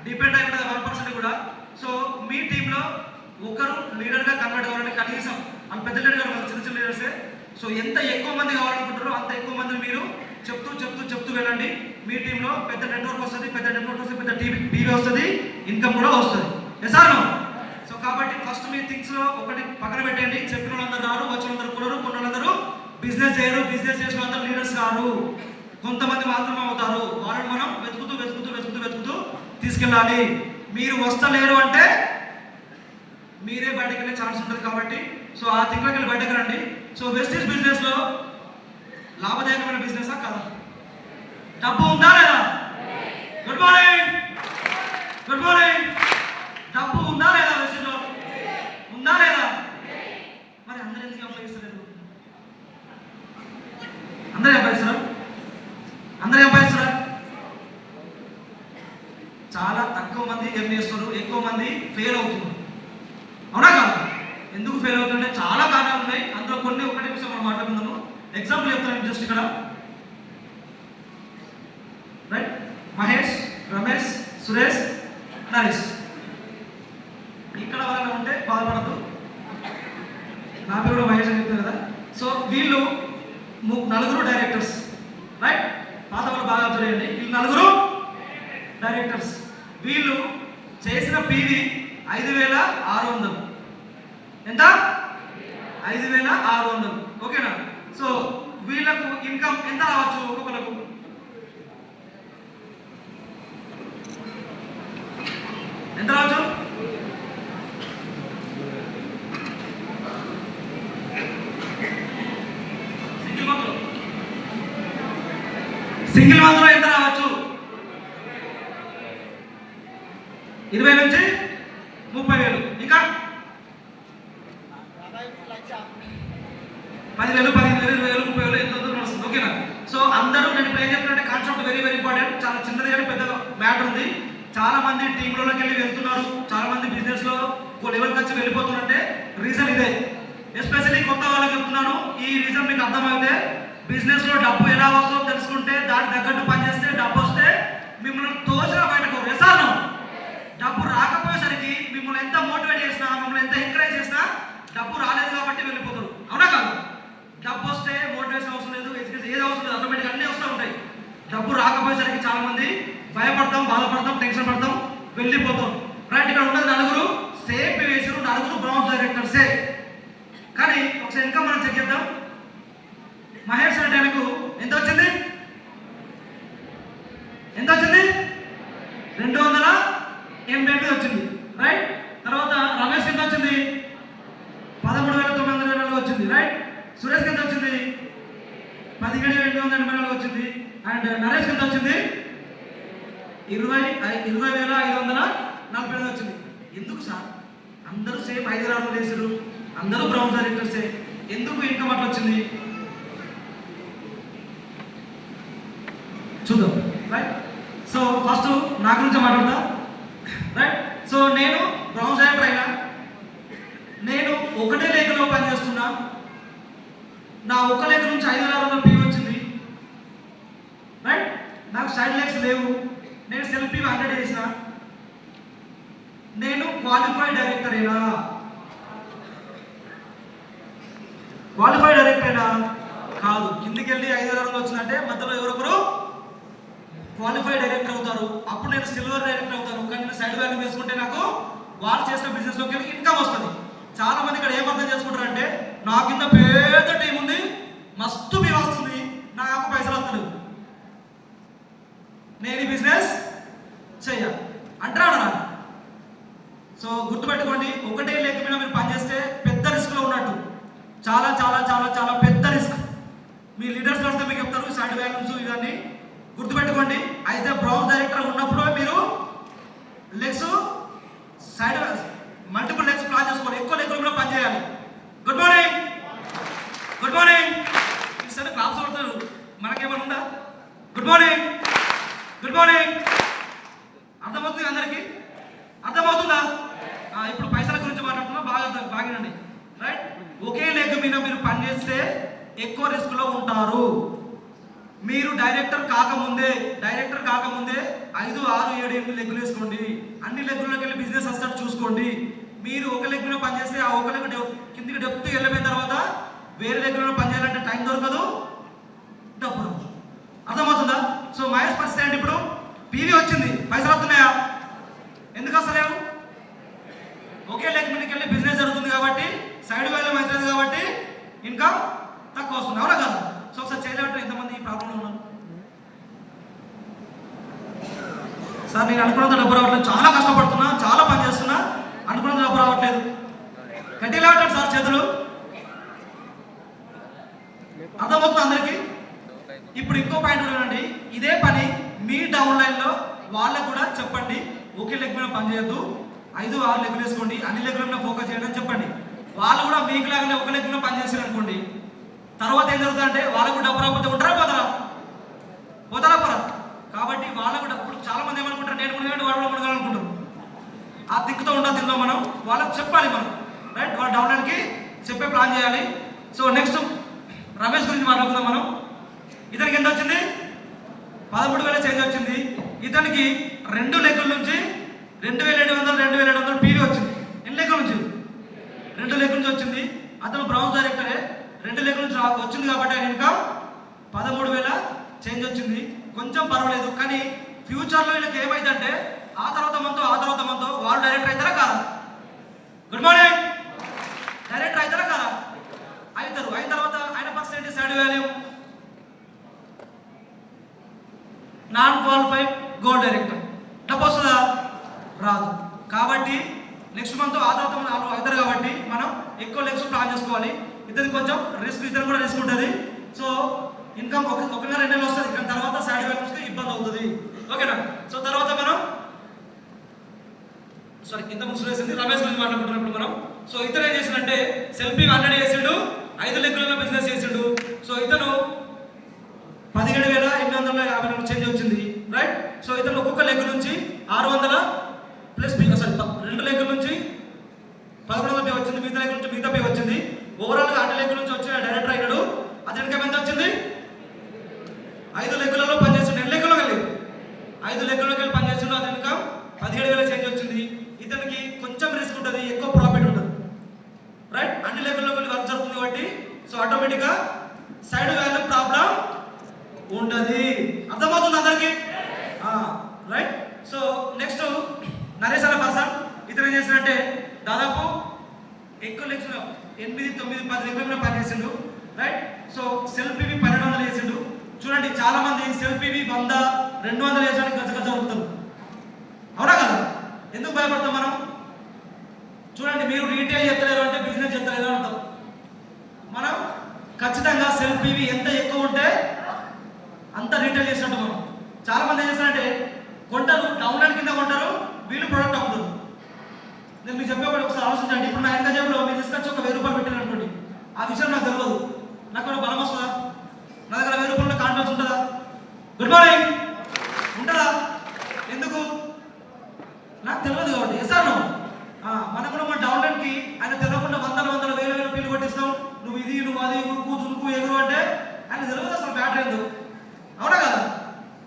డిపెండ్ అయి ఉంటుంది 1% కూడా. సో మీ టీంలో ఒకరు లీడర్గా కన్వర్ట్ కావాలంటే కనీసం వాళ్ళు పెద్ద లీడర్ కావాలి, చిన్న లీడర్సే. సో ఎంత ఎక్కువ మంది కావాలనుకుంటారో అంత ఎక్కువ మందిని మీరు చెప్తూ వెళ్ళండి. మీ టీంలో పెద్ద నెట్వర్క్ వస్తుంది, పెద్ద టీవీ వస్తుంది, ఇన్కమ్ కూడా వస్తుంది. ఎసాను సో కాబట్టి ఫస్ట్ మీ థింగ్స్లో ఒకటి పక్కన పెట్టండి. చెప్పిన వాళ్ళందరూ రారు, వచ్చిన వాళ్ళందరూ కొనరు, కొన్న వాళ్ళందరూ బిజినెస్ చేయరు, బిజినెస్ చేసిన వాళ్ళందరూ లీడర్స్ కారు, కొంతమంది మాత్రమే అవుతారు. వాళ్ళని మనం వెతుకుతూ తీసుకెళ్ళాలి. మీరు వస్తలేరు అంటే మీరే బయటకు వెళ్ళే ఛాన్స్ ఉంటుంది. కాబట్టి సో ఆ థింగ్లోకి వెళ్ళి బయటకు రండి. సో వెస్టీజ్ బిజినెస్లో లాభదాయకమైన బిజినెసా కదా? డబ్బు ఉందా లేదా? Good morning. డబ్బు ఉందా లేదా? వెస్టీజ్లో ఉందా లేదా? మరి అందరూ ఎందుకు సంపాదిస్తలేరు? అందరూ సంపాదిస్తారా? చాలా తక్కువ మంది ఎర్న్ చేస్తున్నారు, ఎక్కువ మంది ఫెయిల్ అవుతున్నారు. అవునా కాదు? ఎందుకు ఫెయిల్ అవుతుంటే చాలా కారణాలు ఉన్నాయి. అందులో కొన్ని ఒకటి నిమిషం మనం మాట్లాడుకుందాము. ఎగ్జాంపుల్ చెప్తాను జస్ట్ ఇక్కడ రైట్. మహేష్, రమేష్, సురేష్, నరేష్. ఇక్కడ వాళ్ళని ఉంటే బాధపడద్దు, నా పేరు కూడా మహేష్ అని చెప్తాను కదా. సో వీళ్ళు 4 డైరెక్టర్స్ రైట్. పాత వాళ్ళు బాగా అబ్జర్వ్ చేయండి. వీళ్ళు 4 డైరెక్టర్స్. వీళ్ళు చేసిన పీవీ 5,600. ఎంత? 5,600. ఓకేనా? సో వీళ్ళకు ఇన్కమ్ ఎంత రావచ్చు? ఒక్కొక్కరికి ఎంత రావచ్చు? సింగిల్ మంత్లో ఎంత రావచ్చు? 20 నుంచి 30,000. ఇంకా 10,000, 15,000, 20,000, 30,000 ఎంత వస్తుంది. ఓకేనా? సో అందరూ నేను ఇప్పుడు ఏం చెప్తున్నా కాన్సెప్ట్ వెరీ వెరీ ఇంపార్టెంట్. చాలా చిన్నది కానీ పెద్ద మ్యాటర్ ఉంది. చాలా మంది టీంలోకి వెళ్ళి వెళ్తున్నారు, చాలా మంది బిజినెస్ లో ఒక లెవెల్కి వచ్చి వెళ్ళిపోతున్నారంటే రీజన్ ఇదే. ఎస్పెషల్లీ కొత్త వాళ్ళకి చెప్తున్నాను, ఈ రీజన్ మీకు అర్థమైతే బిజినెస్ లో డబ్బు ఎలా వస్తుందో తెలుసుకుంటే దానికి తగ్గట్టు పనిచేస్తే డబ్బు వస్తే మిమ్మల్ని తోచిన బయటకు ఎసాను. డబ్బు రాకపోయేసరికి మిమ్మల్ని ఎంత మోటివేట్ చేసినా, మిమ్మల్ని ఎంత ఎంకరేజ్ చేసినా డబ్బు రాలేదు కాబట్టి వెళ్ళిపోతారు. అవునా కాదు? డబ్బు వస్తే మోటివేషన్ అవసరం లేదు, ఎడ్యుకేషన్ ఏది అవసరం లేదు, ఆటోమేటిక్గా అన్నీ వస్తూ ఉంటాయి. డబ్బు రాకపోయేసరికి చాలా మంది భయపడతాం, బాధపడతాం, టెన్షన్ పడతాం, వెళ్ళిపోతాం. రైట్? ఇక్కడ ఉన్నది నలుగురు సేఫ్ వేసారు, నలుగురు బ్రౌన్స్ డైరెక్టర్సే. కానీ ఒకసారి ఇంకా మనం చెక్ చేద్దాం. మహేష్ అంటే ఆయనకు ఎంత వచ్చింది? ఎంత వచ్చింది? 288 వచ్చింది. రైట్? తర్వాత రమేష్ ఎంత వచ్చింది? 13,980 వచ్చింది. రైట్? సురేష్ ఎంత వచ్చింది? 17,884 వచ్చింది. అండ్ నరేష్ ఎంత వచ్చింది? 20,540 వచ్చింది. ఎందుకు సార్ అందరూ సేమ్ 5,600 వేసారు, అందరూ బ్రౌన్ డైరెక్టర్సే, ఎందుకు ఇన్కమ్ అట్లా వచ్చింది? చూద్దాం. రైట్? సో ఫస్ట్ నా గురించి మాట్లాడతా. రైట్? సో నేను బ్రౌన్ డైరెక్టర్ అయినా, నేను ఒకటే లేఖలో పనిచేస్తున్నా. నా ఒక లేఖ నుంచి 5,600 పీ వచ్చింది. రైట్? నాకు సైడ్ లెగ్స్ లేవు, నేను సెల్ఫీ 100 చేసిన. నేను క్వాలిఫైడ్ డైరెక్టర్ అయినా? క్వాలిఫైడ్ డైరెక్టర్ అయినా కాదు. కిందికి వెళ్ళి 5,600 వచ్చిందంటే మధ్యలో ఎవరొకరు క్వాలిఫైడ్ డైరెక్టర్ అవుతారు, అప్పుడు నేను సిల్వర్ డైరెక్టర్ అవుతాను. కానీ నేను సైడ్ వాల్యూ వేసుకుంటే నాకు వాళ్ళు చేసిన బిజినెస్లోకి వెళ్ళి ఇన్కమ్ వస్తుంది. చాలా మంది ఇక్కడ ఏం అర్థం చేసుకుంటారు అంటే నా కింద పెద్ద టీం ఉంది, మస్తు మీ వస్తుంది, నాకు పైసలు వస్తాడు, నేను ఈ బిజినెస్ చెయ్యాలి అంటారా? సో గుర్తుపెట్టుకోండి, ఒకటే లేక మీద మీరు పనిచేస్తే పెద్ద రిస్క్లో ఉన్నట్టు. చాలా చాలా చాలా చాలా పెద్ద రిస్క్. మీ లీడర్స్ వస్తే మీకు చెప్తారు సైడ్ వాల్యూస్ ఇవన్నీ. గుర్తుపెట్టుకోండి, అయితే బ్రౌన్స్ డైరెక్టర్ ఉన్నప్పుడు మీరు legs side multiple legs plan చేసుకోవాలి, ఎక్కువ లెగ్గులు కూడా పని చేయాలి. Good morning, good morning. సరే క్లాప్స్ కొడతారు, మనకేమైనా ఉందా? Good morning, good morning. అర్థమవుతుంది అందరికీ? అర్థమవుతుందా? ఇప్పుడు పైసల గురించి మాట్లాడుతున్నా, బాగినండి. రైట్? ఒకే లెగ్ మీద మీరు పని చేస్తే ఎక్కువ రిస్క్ లో ఉంటారు. మీరు డైరెక్టర్ కాకముందే 5, 6, 7, 8 లెగ్గులు వేసుకోండి. అన్ని లెగ్గుల్లోకి వెళ్ళి బిజినెస్ వస్తాడు చూసుకోండి. మీరు ఒక లెగ్ మీద పనిచేస్తే ఆ ఒక లెగ్ కిందికి డెప్త్ వెళ్ళిపోయిన తర్వాత వేరే లెగ్గులో పనిచేయాలంటే టైం దొరకదు, డబ్బు. అర్థమవుతుందా? సో మహేష్ పరిస్థితి అంటే ఇప్పుడు పీవీ వచ్చింది, పైసలు వస్తున్నాయా? ఎందుకు వస్తలేవు? ఒకే లెగ్ మీదకి వెళ్ళి బిజినెస్ జరుగుతుంది కాబట్టి, సైడ్ వాల్యూ అవుతుంది కాబట్టి ఇన్కమ్ తక్కువ వస్తుంది. అవునా కాదు? సో ఒకసారి చేయలేమంటే ఎంతమంది ఈ ప్రాబ్లంలో ఉన్నారు? సార్ నేను అనుకున్నంత డబ్బు రావట్లేదు, చాలా కష్టపడుతున్నా, చాలా పని చేస్తున్నా, అనుకున్నంత డబ్బు రావట్లేదు. గట్టి లేవట్లేదు సార్ చేతులు. అర్థమవుతుంది అందరికీ? ఇప్పుడు ఇంకో పాయింట్ చూడండి, ఇదే పని మీ డౌన్ లైన్లో వాళ్ళకు కూడా చెప్పండి. ఒకే లెగ్ మీద పని చేయొద్దు, 5, 6 లెగ్గులు వేసుకోండి, అన్ని లెగ్గుల మీద ఫోకస్ చేయండి అని చెప్పండి. వాళ్ళు కూడా మీకు లాగానే ఒక లెగ్ మీద పని చేశారు అనుకోండి, తర్వాత ఏం జరుగుతుందంటే వాళ్ళకు డబ్బు రాకపోతే ఉంటారా పోతారా? కాబట్టి వాళ్ళకు డబ్బు. చాలా మంది ఏమనుకుంటారు, నేను మునిగాడు వాళ్ళు కూడా మునగాలనుకుంటారు. ఆ దిక్కుతో ఉండదు దీనిలో. మనం వాళ్ళకి చెప్పాలి, మనం రైట్ వాళ్ళ డౌన్ లైన్కి చెప్పే ప్లాన్ చేయాలి. సో నెక్స్ట్ రమేష్ గురించి మాట్లాడుకుందాం మనం. ఇతనికి ఎంత వచ్చింది? 13,000 చేంజ్ వచ్చింది. ఇతనికి 2 లెగ్గుల నుంచి 2,700 పీవీ వచ్చింది. ఎన్ని లెగ్గుల నుంచి? 2 లెగ్గుల నుంచి వచ్చింది. అతను బ్రౌన్స్ డైరెక్టరే, 2 లెగ్గుల నుంచి వచ్చింది కాబట్టి ఆయన ఇన్కమ్ 13,000 చేంజ్ వచ్చింది. కొంచెం పర్వాలేదు. కానీ ఫ్యూచర్లో వీళ్ళకి ఏమైందంటే ఆ తర్వాత మనతో వాళ్ళు డైరెక్టర్ అవుతారా కాదా? Good morning. డైరెక్టర్ అవుతారా కాదా? అవుతారు. అయిన తర్వాత ఆయన percentage side value non qualified gold director. డబ్బు వస్తుందా? రాదు. కాబట్టి నెక్స్ట్ మంత్ ఆ తర్వాత వాళ్ళు అవుతారు కాబట్టి మనం ఎక్కువ లెగ్స్ ప్లాన్ చేసుకోవాలి. ఇద్దరికి కొంచెం రిస్క్, ఇద్దరు కూడా రిస్క్ ఉంటుంది. సో ఇన్కమ్ ఒక నెల 2 నెలలు వస్తుంది, కానీ తర్వాత సైడ్ వాల్యూస్కి ఇబ్బంది అవుతుంది. ఓకేనా? సో తర్వాత మనం సారీ ఇంత ముసులు వేసింది రమేష్ గురించి మాట్లాడుకుంటున్నప్పుడు మనం. సో ఇతను ఏం చేసిందంటే సెల్ఫీ 100 చేసిండు, 5 లెగ్గులలో బిజినెస్ చేసిండు. సో ఇతను 17,854 చేంజ్ వచ్చింది, రైట్. సో ఇతను ఒక్కొక్క లెగ్ నుంచి 600 ప్లస్ 2 లెగ్గుల నుంచి 1100 పే వచ్చింది, మిగతా లెగ్ నుంచి మిగతా పే వచ్చింది. ఓవరాల్గా 6 లెగ్గుల నుంచి వచ్చిన డైరెక్టర్ అయినాడు. అతని ఇన్కమ్ ఎంత వచ్చింది? 5 లెగ్గులలో పనిచేస్తుండే, 2 లెగ్గులోకి వెళ్ళి 5 లెగ్గులోకి వెళ్ళి పనిచేస్తుండే. అతని ఇన్కమ్ 17,000 చేంజ్ వచ్చింది. ఇతనికి కొంచెం రిస్క్ ఉంటుంది, ఎక్కువ ప్రాఫిట్ ఉంటుంది, రైట్. అన్ని లెగ్గుల్లోకి వెళ్ళి వర్క్ జరుగుతుంది కాబట్టి సో ఆటోమేటిక్గా సైడ్ వాల్యూ ప్రాబ్లం ఉంటుంది. అర్థమవుతుంది అందరికి, రైట్. సో నెక్స్ట్ నరేష్ అనే పర్సన్, ఇతను ఏం చేసినంటే దాదాపు ఎక్కువ లెగ్స్ 8, 9, 10 లెగ్ల పనిచేసిండు, రైట్. సో సెల్ఫ్ ఇవి 1200 వేసిండు. చూడండి చాలా మంది సెల్ఫ్ ఇవి 100, 200 వేసడానికి గజ అవుతారు, అవునా కదా? ఎందుకు భయపడతాం మనం? చూడండి మీరు రీటైల్ చేస్తలేరు అంటే బిజినెస్ చేస్తలేరు అంటాం. మనం ఖచ్చితంగా సెల్ఫ్ ఇవి ఎంత ఎక్కువ ఉంటే అంత రీటైల్ చేసినట్టు. మనం చాలా మంది ఏం చేస్తారంటే కొంటారు, డౌన్లైన్ కింద కొంటారు, వీళ్ళు ప్రొడక్ట్ అమ్ముతారు. నేను మీకు చెప్పేవాడు ఒకసారి ఆలోచించండి. ఇప్పుడు నా వెనక జేబులో మీరు తీసుకొచ్చి ఒక 1000 రూపాయలు పెట్టారు అనుకోండి, ఆ విషయం నాకు తెలియదు, నాకు కూడా బలం వస్తుందా? నా దగ్గర 1000 రూపాయల కాన్ఫిడెన్స్ ఉంటుందా? గుడ్ మార్నింగ్ ఉంటుందా? ఎందుకు? నాకు తెలియదు కాబట్టి. ఎసాను మనం కూడా మన డౌన్లైన్కి ఆయన తెలియకుండా 100 వేల పీలు కొట్టిస్తాం. నువ్వు ఇది, నువ్వు అది, ఉరుకు దురుకు ఎగురు అంటే ఆయన తెలియదు అసలు బ్యాటరీ ఎందుకు, అవునా కదా?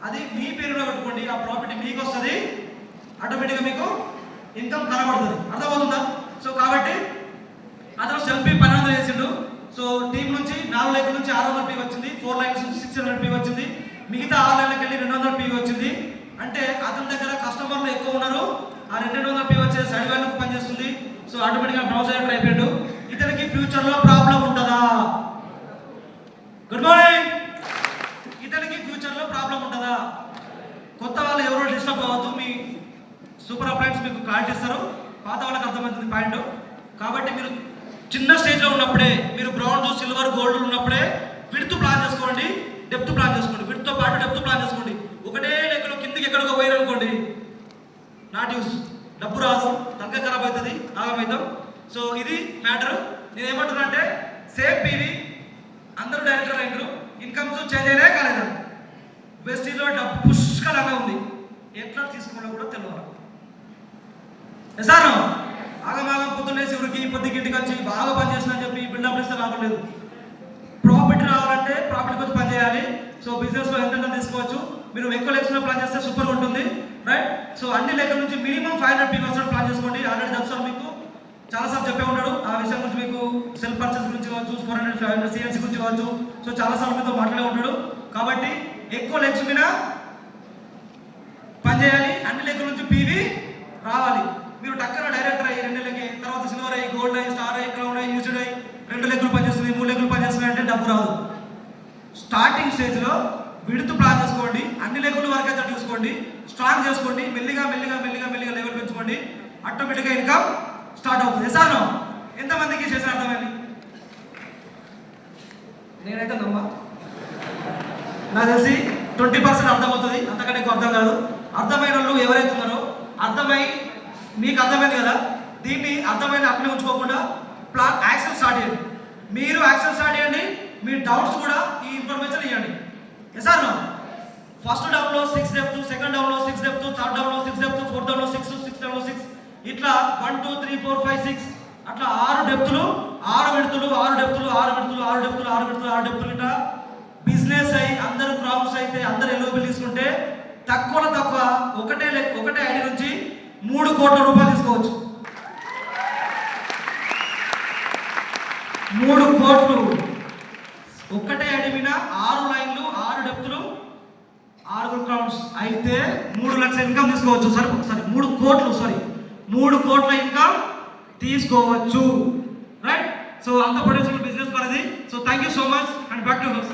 అది మీ పేరులో పెట్టుకోండి, ఆ ప్రాఫిట్ మీకు వస్తుంది, ఆటోమేటిక్గా మీకు ఇన్కమ్ కనబడుతుంది. అర్థమవుతుందా? సో కాబట్టి అతను సెల్ఫీ 1200 చేసిండు. సో టీం నుంచి 4 లైన్ల నుంచి 600 పీ వచ్చింది, 4 లైన్స్ నుంచి 600 పీ వచ్చింది, మిగతా 6 లైన్లకు వెళ్ళి 200 పీ వచ్చింది. అంటే అతని దగ్గర కస్టమర్లు ఎక్కువ ఉన్నారు, ఆ 200 పీ వచ్చే సైడ్ వాల్యూకి పనిచేస్తుంది. సో ఆటోమేటిక్గా బ్రౌజర్ అయిపోయాడు. ఇతనికి ఫ్యూచర్లో ప్రాబ్లం ఉంటుందా? Good morning. ఇతనికి ఫ్యూచర్లో ప్రాబ్లం ఉంటుందా? కొత్త వాళ్ళు ఎవరో డిస్టర్బ్ అవ్వద్దు, మీ సూపర్ అప్లయన్స్ మీకు కాల్ చేస్తారు, పాత వాళ్ళకి అర్థమవుతుంది పాయింట్. కాబట్టి మీరు చిన్న స్టేజ్లో ఉన్నప్పుడే, మీరు బ్రౌన్స్, సిల్వర్, గోల్డ్ ఉన్నప్పుడే విడ్త్ ప్లాన్ చేసుకోండి, డెప్త్ ప్లాన్ చేసుకోండి. విడ్త్తో పాటు డెప్త్ ప్లాన్ చేసుకోండి. ఒకటే లెక్కలో కిందికి ఎక్కడికో పోయారు అనుకోండి, నాట్ యూస్, డబ్బు రాదు, తలకాయ ఖరాబ్ అవుతుంది, ఆగమవుతాం. సో ఇది మ్యాటర్. నేను ఏమంటున్నా అంటే సేమ్ పీవీ అందరూ డైరెక్టర్ అయినరు, ఇన్కమ్స్ చేంజ్ అయినా కాలేదా? వెస్టీలో డబ్బు పుష్కలంగా ఉంది, ఎట్లా తీసుకోవాలో కూడా తెలియాలి. సార్ ఆగమాగం పొద్దున్నేసి ఉరికి పొద్దుకి ఇంటికి వచ్చి బాగా పని చేస్తుందని చెప్పి బిల్డప్ ఇస్తే లాభం లేదు. ప్రాఫిట్ రావాలంటే ప్రాఫిట్ కొంచెం పని చేయాలి. సో బిజినెస్లో ఎంత తీసుకోవచ్చు. మీరు ఎక్కువ లెక్కలో ప్లాన్ చేస్తే సూపర్గా ఉంటుంది, రైట్. సో అన్ని లెక్కల నుంచి మినిమం 500 పీపర్స్ ప్లాన్ చేసుకోండి. ఆల్రెడీ దర్శనం మీకు చాలాసార్లు చెప్పే ఉన్నాడు ఆ విషయం గురించి. మీకు సెల్ఫ్ పర్చేస్ గురించి కావచ్చు, 400, 500 సిఎన్సీ గురించి కావచ్చు. సో చాలాసార్లు మీతో మాట్లాడే ఉంటాడు. కాబట్టి ఎక్కువ లెగ్స్ మీద పని చేయాలి, అన్ని లెక్కల నుంచి పీవీ రావాలి. మీరు టక్కన డైరెక్టర్ అయ్యి 2 లెగ్కి, తర్వాత సిల్వర్ అయ్యి, గోల్డ్ అయ్యి, స్టార్ అయ్యి, క్రౌన్ అయ్యి, యూజ్డ్ అయ్యి 2 లెగ్గులు పనిచేస్తుంది, 3 లెగ్గులు పనిచేస్తున్నాయి అంటే డబ్బు రాదు. స్టార్టింగ్ స్టేజ్లో విడుతూ ప్లాన్ చేసుకోండి, అన్ని లెగ్గుల వరకు అయితే చూసుకోండి, స్ట్రాంగ్ చేసుకోండి, మెల్లిగా లెవెల్ పెంచుకోండి, ఆటోమేటిక్గా ఇన్కమ్ స్టార్ట్ అవుతుంది. సార్ ఎంతమందికి చేసిన అర్థమైంది? నేనైతే నమ్మా, నాకు తెలిసి 20% అర్థమవుతుంది, అంతకంటే ఎక్కువ అర్థం కాదు. అర్థమైన వాళ్ళు ఎవరైతే ఉన్నారో మీకు అర్థమైంది కదా, దీన్ని అర్థమైన అక్కడే ఉంచుకోకుండా ప్లాన్ యాక్షన్ స్టార్ట్ చేయండి. మీరు యాక్షన్ స్టార్ట్ చేయండి, మీ డౌట్స్ కూడా ఈ ఇన్ఫర్మేషన్ ఇవ్వండి. సార్ ఫస్ట్ డౌన్లో 6 డెప్త్, సెకండ్ డౌన్లో 6 డెప్త్, థర్డ్ డౌన్లో 6 డెప్త్, ఫోర్త్ డౌన్లో 6, సిక్స్త్ డౌన్లో 6, ఇట్లా 1, 2, 3, 4, 5, 6 అట్లా 6 డెప్తులు, 6 విడతలు, 6 డెప్తులు, 6 విడతలు, 6 డెప్తులు, 6 విడతలు, 6 డెప్తులు. ఇట్లా బిజినెస్ అయ్యి అందరు క్రాప్స్ అయితే అందరు ఎలిజిబుల్ తీసుకుంటే తక్కువ ఒకటే ఐడి నుంచి 3 కోట్ల రూపాయలు తీసుకోవచ్చు. 3 కోట్లు ఒక్కటే ఐడి మీద 6 లైన్లు, 6 డెప్తులు, 6 క్రౌన్స్ అయితే 3 లక్షల ఇన్కమ్ తీసుకోవచ్చు. సరే 3 కోట్ల ఇన్కమ్ తీసుకోవచ్చు, రైట్. సో అంత పొటెన్షియల్ బిజినెస్ మనది. So thank you so much and back to house.